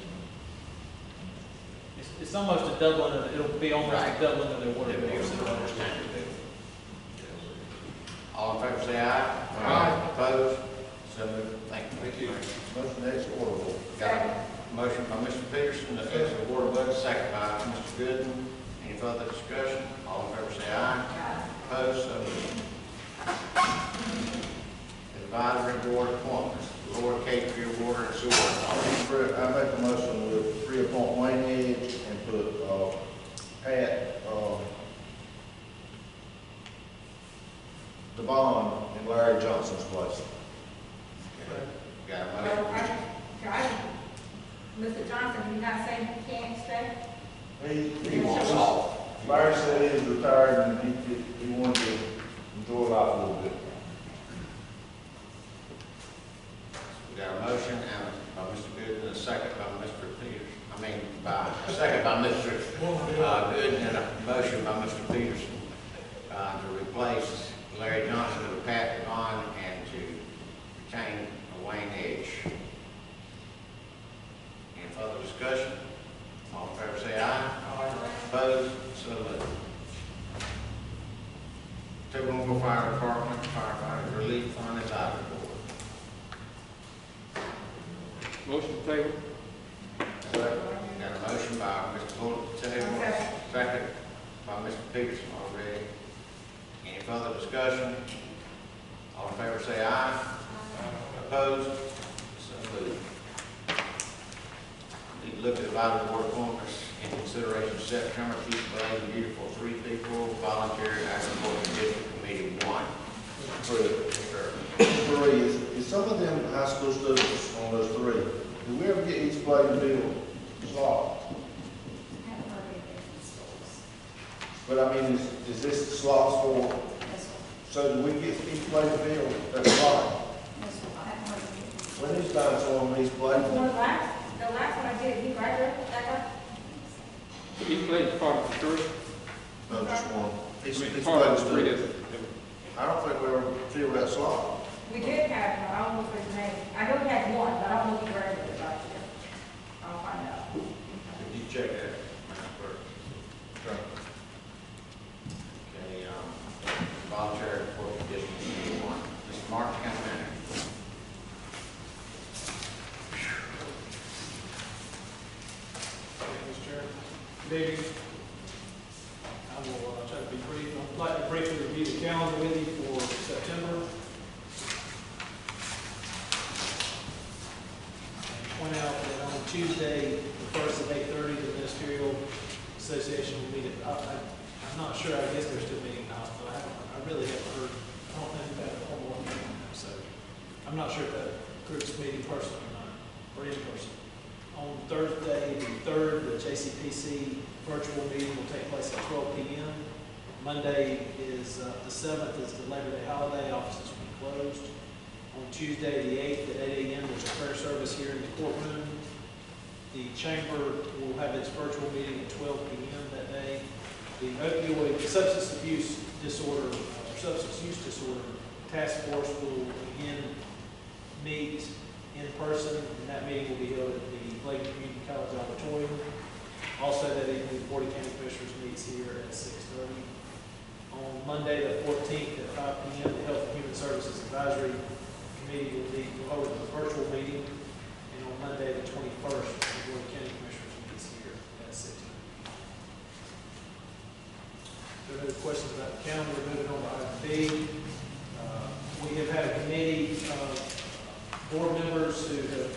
months. It's almost a doubling of, it'll be almost a doubling of their water It'll be bills. a little understanding too. All in favor, say aye. Aye. Opposed? So moved. Thank you. Thank you. Motion to exit order vote. Got a motion by Mr. Peterson, to exit the water budget, second by Mr. Gooden. Any further discussion? All in favor, say aye. Opposed? So moved. Advisory board appointments, Lower Cape Fear Water and Sewer Authority. I make a motion with reappoint Wayne Edge and put, Pat, Devon in Larry Johnson's place. Got a Well, motion? Mr. Johnson, you not saying he can't stay? He wants off. Larry said he was retired and he wanted to enjoy life a little bit. We got a motion and by Mr. Gooden, and a second by Mr. Peters. A second by Mr. Gooden, and a motion by Mr. Peterson to replace Larry Johnson with Pat Devon and to retain Wayne Edge. Any further discussion? All in favor say aye. Opposed? So moved. Tiverton Fire Department, Firefighter Relief Fund Advisory Board. Motion table. Got a motion by Mr. Bullock, second by Mr. Peterson already. Any further discussion? All in favor say aye. Opposed? So moved. Need to look at the advisory board appointments in consideration September, keep Bladen beautiful, 3 people, volunteer agriculture district committee 1. Three, is some of them high school students on those 3, do we ever get each Bladen bill slot? But I mean, is this slots for, so do we get each Bladen bill that's slot? When is that on these Bladen? The last one I did, he graduated, that Each place is part of the 3. No, just one. Each Part of Bladen the 3 student. I don't think we ever filled that slot. one. We did have one, I don't know if his name, I know we had one, but I don't know if he graduated last year. I'll find out. Did you check that, Madam Clerk? Okay, volunteer agriculture district committee 1. Mr. Martin, county manager. Mr. Chairman. Good evening. I will try to be brief. I'd like to briefly review the calendar with you for September. And point out that on Tuesday, the 1st at 8:30, the ministerial association will meet at, I'm not sure, I guess they're still meeting now, but I really haven't heard, I don't think we've had a formal meeting on that, so I'm not sure if that group's meeting personally or not, or in person. On Thursday, the 3rd, the JCPC virtual meeting will take place at 12 p.m. Monday is, the 7th is the Labor Day holiday, offices will be closed. On Tuesday, the 8th at 8 a.m., there's a prayer service here in the courtroom. The chamber will have its virtual meeting at 12 p.m. that day. The opioid substance abuse disorder, or substance use disorder task force will again meet in person, and that meeting will be held at the Bladen Community College Auditorium. Also, that evening, the Board of County Commissioners meets here at 6:30. On Monday, the 14th at 5 p.m., the Health and Human Services Advisory Committee will hold a virtual meeting. And on Monday, the 21st, the Board of County Commissioners meets here at 6:30. There are no questions about the calendar. Moving on to item B. We have had a committee of board members who have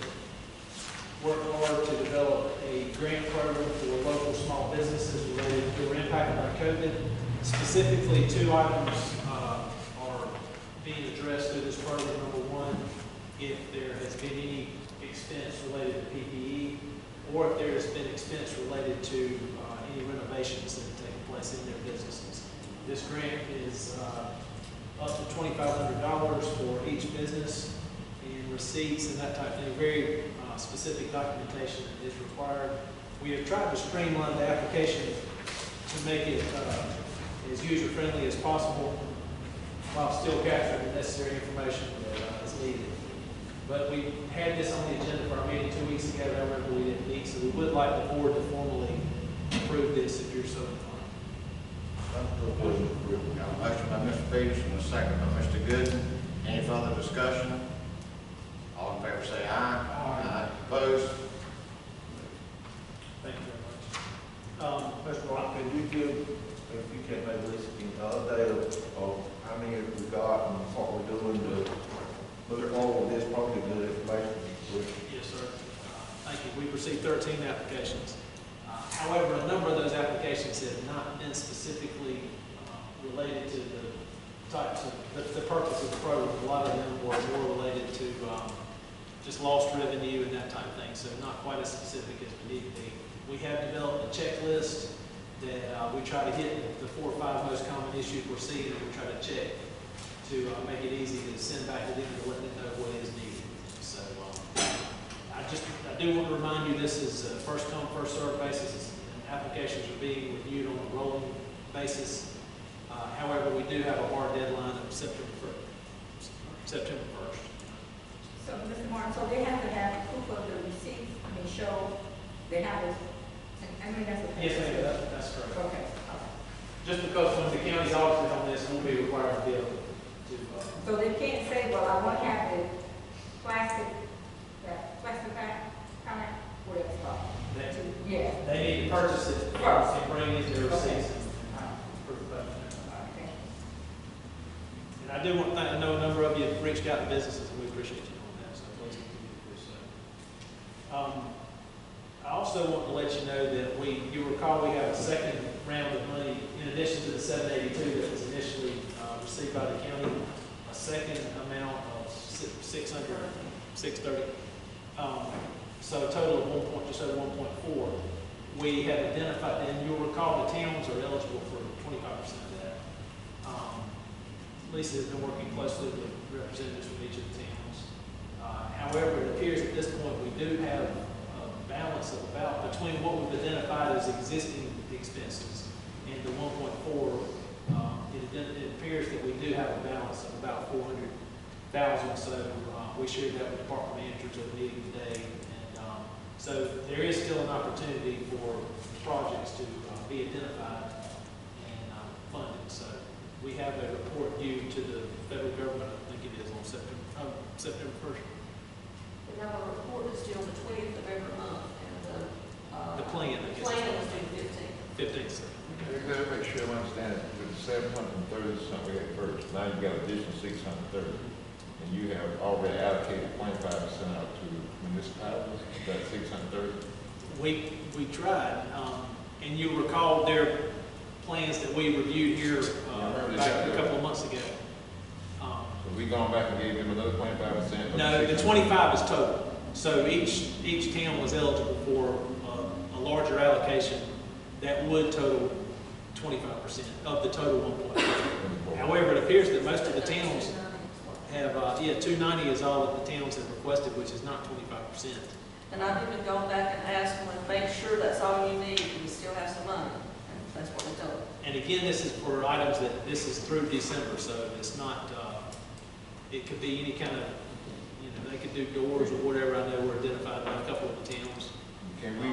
worked hard to develop a grant program for local small businesses related who were impacted by COVID. Specifically, 2 items are being addressed through this program. Number one, if there has been any expense related to PPE, or if there has been expense related to any renovations that have taken place in their businesses. This grant is up to $2,500 for each business, and receipts and that type of thing. Very specific documentation is required. We have tried to streamline the application to make it as user-friendly as possible while still capturing the necessary information that is needed. But we had this on the agenda for our meeting 2 weeks ago, however, we didn't meet, so we would like the board to formally approve this if you're so inclined. Got a motion by Mr. Peterson, a second by Mr. Gooden. Any further discussion? All in favor say aye. Aye. Opposed? Thank you very much. Mr. Rock, could you give, if you can't maybe Lisa, can you update of how many we got and what we're doing to move forward with this, probably good information. Yes, sir. Thank you. We've received 13 applications. However, a number of those applications have not been specifically related to the types of, the purpose of the program. A lot of them were more related to just lost revenue and that type of thing, so not quite as specific as we need to be. We have developed a checklist that we try to hit the 4 or 5 most common issues we're seeing, and we try to check to make it easy to send back to them to let them know what is needed. So I do want to remind you, this is a first come, first served basis, and applications are being reviewed on a rolling basis. However, we do have a hard deadline of September 1st. So, Mr. Martin, so they have to have proof of the receipts, show they have this, that's the. Yes, ma'am, that's correct. Okay. Just because when the county's audited on this, we'll be required to be able to. So they can't say, well, I want to have the plastic bag, kind of, whatever it's called. Yeah. They need to purchase it and bring in their receipts. And I do want to thank, I know a number of you have reached out to businesses, and we appreciate you on that, so please continue to do so. I also want to let you know that you recall we have a second round of money in addition to the 782 that was initially received by the county, a second amount of 630. So a total of just over 1.4. We have identified, and you'll recall the towns are eligible for 25% of that. Lisa has been working closely with representatives from each of the towns. However, it appears at this point we do have a balance of about between what we've identified as existing expenses and the 1.4. It appears that we do have a balance of about 400,000. So we shared that with department managers at the meeting today, and so there is still an opportunity for projects to be identified and funded. So we have a report due to the federal government. I think it is on September 1st. We have a report that's due on the 20th of every month, and the plan, I guess. Plan was due 15th. Let me make sure I understand it. With 730 something we had first, now you've got additional 630, and you have already allocated 25% out to municipalities. That 630. We tried, and you recall their plans that we reviewed here back a couple of months ago. So we gone back and gave them another 25%? No, the 25 is total. So each town was eligible for a larger allocation that would total 25% of the total 1.5. However, it appears that most of the towns have, 290 is all that the towns have requested, which is not 25%. And I've even gone back and asked them and made sure that's all you need, and you still have some money. And that's what they told me. And again, this is for items that this is through December, so it's not, it could be any kind of, they could do doors or whatever. I know we're identified by a couple of the towns. Can we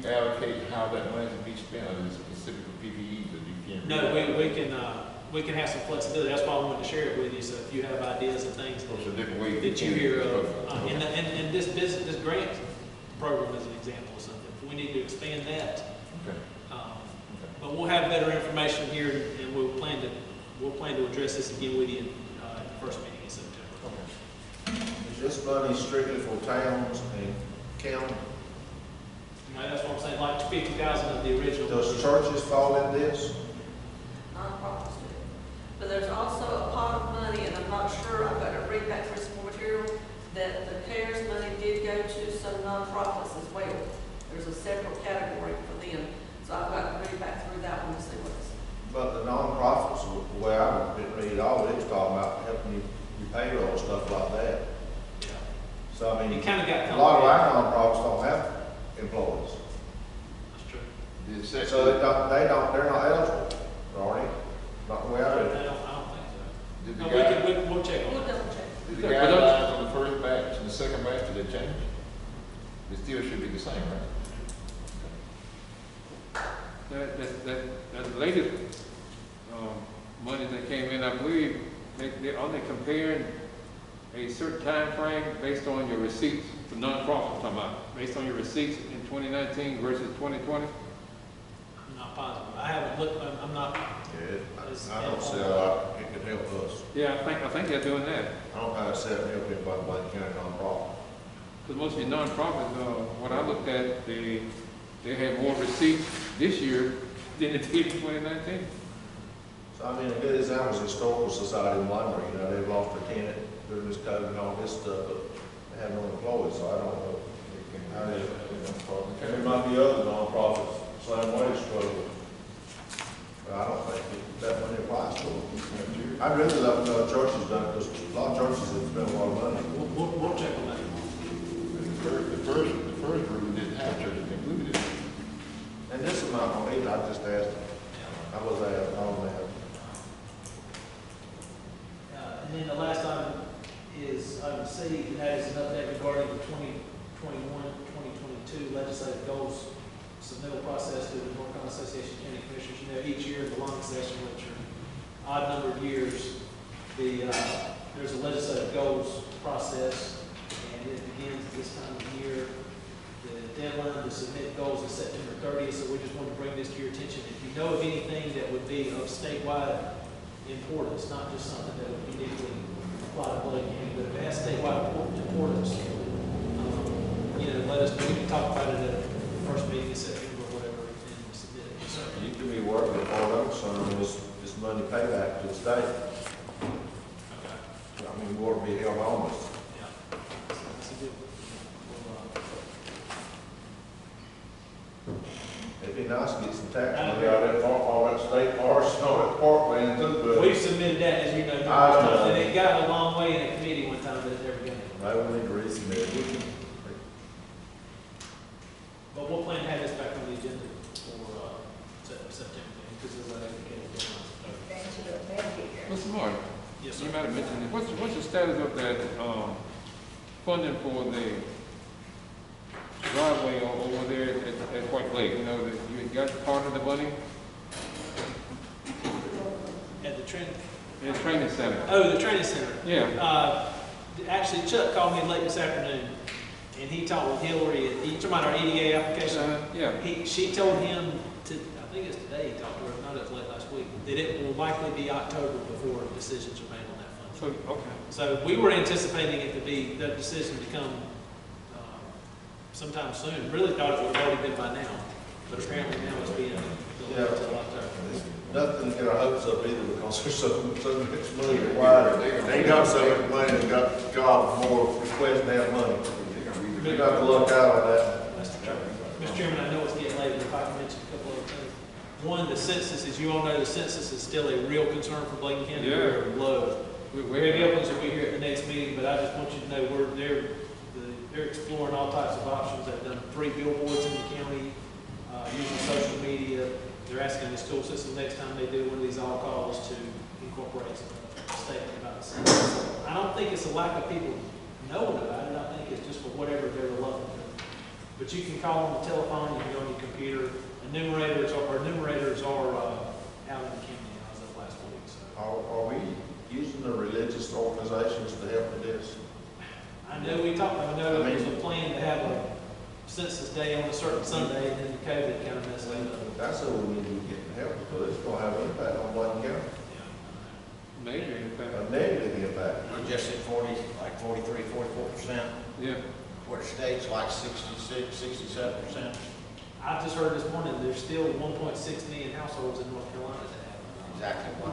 reallocate how that money is to be spent, or is it specific for PPE that you can't? No, we can have some flexibility. That's why I wanted to share it with you. So if you have ideas and things that you hear of, and this grant program is an example of something. If we need to expand that, okay. But we'll have better information here, and we'll plan to address this again with you at the first meeting in September. Okay. Is this money strictly for towns and county? No, that's what I'm saying. Like 50,000 of the original. Does churches fall in this? Nonprofits do. But there's also a pot of money, and I'm not sure, I've got to read back through some more material, that the CARES money did go to some nonprofits as well. There's a separate category for them. So I've got to read back through that one to see what it's. But the nonprofits, the way I didn't read it all, it's talking about helping you payroll and stuff like that. Yeah. So I mean, it kind of got a lot of our nonprofits don't have employees. That's true. So they're not eligible, are they? Not the way I read it. I don't think so. No, we'll check on We'll it. double check. Did the guidelines on the first batch and the second batch, did they change? It still should be the same, right? That latest, money that came in, I believe, are they comparing a certain time frame based on your receipts, the nonprofit I'm talking about, based on your receipts in 2019 versus 2020? I'm not positive. I haven't looked, I'm not. Yeah, I don't see how it could help us. Yeah, I think they're doing that. I don't know how it's set up anybody in Bladen County nonprofit. Because most of your nonprofits, what I looked at, they had more receipts this year than they did in 2019. So I mean, a good example is the Historical Society in Lumber. You know, they've lost their tenant during this COVID and all this stuff, but they have no employees, so I don't know. How they, there might be other nonprofits, same way struggle. But I don't think that money applies to them. I'd really love to know churches done it, because a lot of churches have spent a lot of money. We'll check on that. The first group didn't have churches included in it. And this amount on it, I just asked, I was asked on that. And then the last item is item C, and that is an update regarding the 2021-2022 legislative goals submittal process to the North Carolina Association of County Commissioners. You know, each year, the long session, which are odd number of years, there's a legislative goals process, and it begins this time of year. The deadline to submit goals is September 30th, so we just want to bring this to your attention. If you know of anything that would be of statewide importance, not just something that would uniquely apply to Bladen County, but if it has statewide importance, let us know. We can talk about it at the first meeting in September or whatever, and submit it. So, You can be working for them, so this money payback to the state. I mean, we ought to be held on us. yeah. That's a good one. It'd be nice to get some tax money out of that, all that state parks and all that parkland too, but. We've submitted that, as you know, numerous times, and it got a long way in a committee one time, but it never got anywhere. I will need to resubmit it. But we'll plan to have this back on the agenda for September, because as I indicated. Mr. Martin? Yes, You sir. might have mentioned it. What's the status of that, funding for the driveway over there at White Lake? You know, that you got part of the money At the training. in the training center? Oh, the training center. Yeah. Actually, Chuck called me late this afternoon, and he talked with Hillary. You talking about our EDA application? Yeah. She told him to, I think it's today he talked to her, if not, it was late last week, that it will likely be October before decisions are made on that fund. So, okay. So we were anticipating it to be, that decision to come sometime soon. Really thought it would have already been by now, but apparently now it's being delayed until October. Nothing to get our hopes up either, because there's so much money required. They got so much money and got jobs more requesting to have money. We got to look out on that. Mr. Chairman, I know it's getting late, but if I can mention a couple other things. One, the census, as you all know, the census is still a real concern for Bladen County. Yeah. We're low. Maybe opens will be here at the next meeting, but I just want you to know they're exploring all types of options. They've done 3 billboards in the county, using social media. They're asking the school system next time they do one of these all-calls to incorporate a statement about the census. So I don't think it's a lack of people knowing about it. I think it's just for whatever they're reluctant to. But you can call on the telephone, you can go on your computer. Enumerators are out in the county as of last week. So Are we using the religious organizations to help with this? I know there was a plan to have a census day on a certain Sunday, and then COVID kind of messed that up. That's what we need to be getting help, because it's going to have an impact on Bladen County. Maybe, in fact. A negative impact. We just at 43, 44%. Yeah. Where the state's like 66, 67%. I just heard this morning, there's still 1.6 million households in North Carolina that have it. Exactly 1.6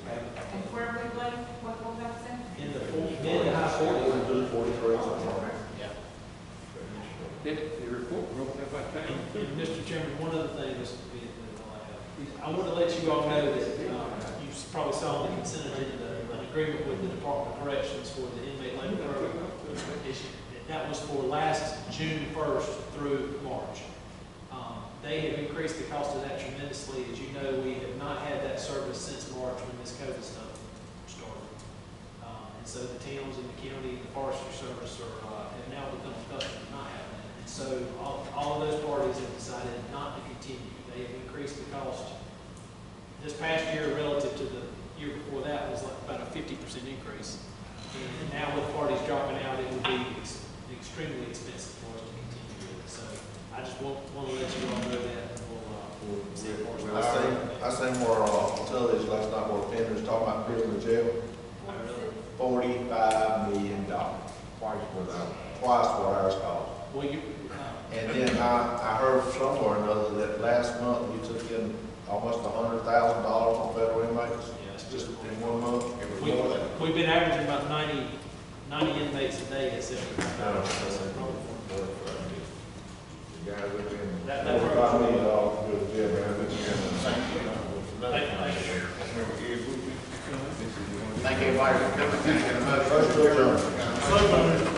million. And where are we going, what that percent? In the mid to high 40s. 43, something like that. Yeah. The report broke that by time. And Mr. Chairman, one other thing is, I want to let you all know that you probably saw in the consent agenda an agreement with the Department of Corrections for the inmate labor program. That was for last June 1st through March. They have increased the cost of that tremendously. As you know, we have not had that service since March when this COVID stuff started. so the towns and the county and the forestry service have now become accustomed to not having it. And so all of those parties have decided not to continue. They have increased the cost. This past year relative to the year before that was like about a 50% increase. And now with parties dropping out, it would be extremely expensive for us to continue with it. So I just want to let you all know that, and we'll see if I seen where, television last night where Penn was talking about building the jail. $45 million. Twice what ours cost. Well, And then I heard somewhere or another that last month we took in almost $100,000 on federal inmates. Yes. Just in 1 month. We've been averaging about 90 inmates a day at 75. The guy living in. That $45 million to build a jail, man. Thank everybody for coming. Can I get a motion? First,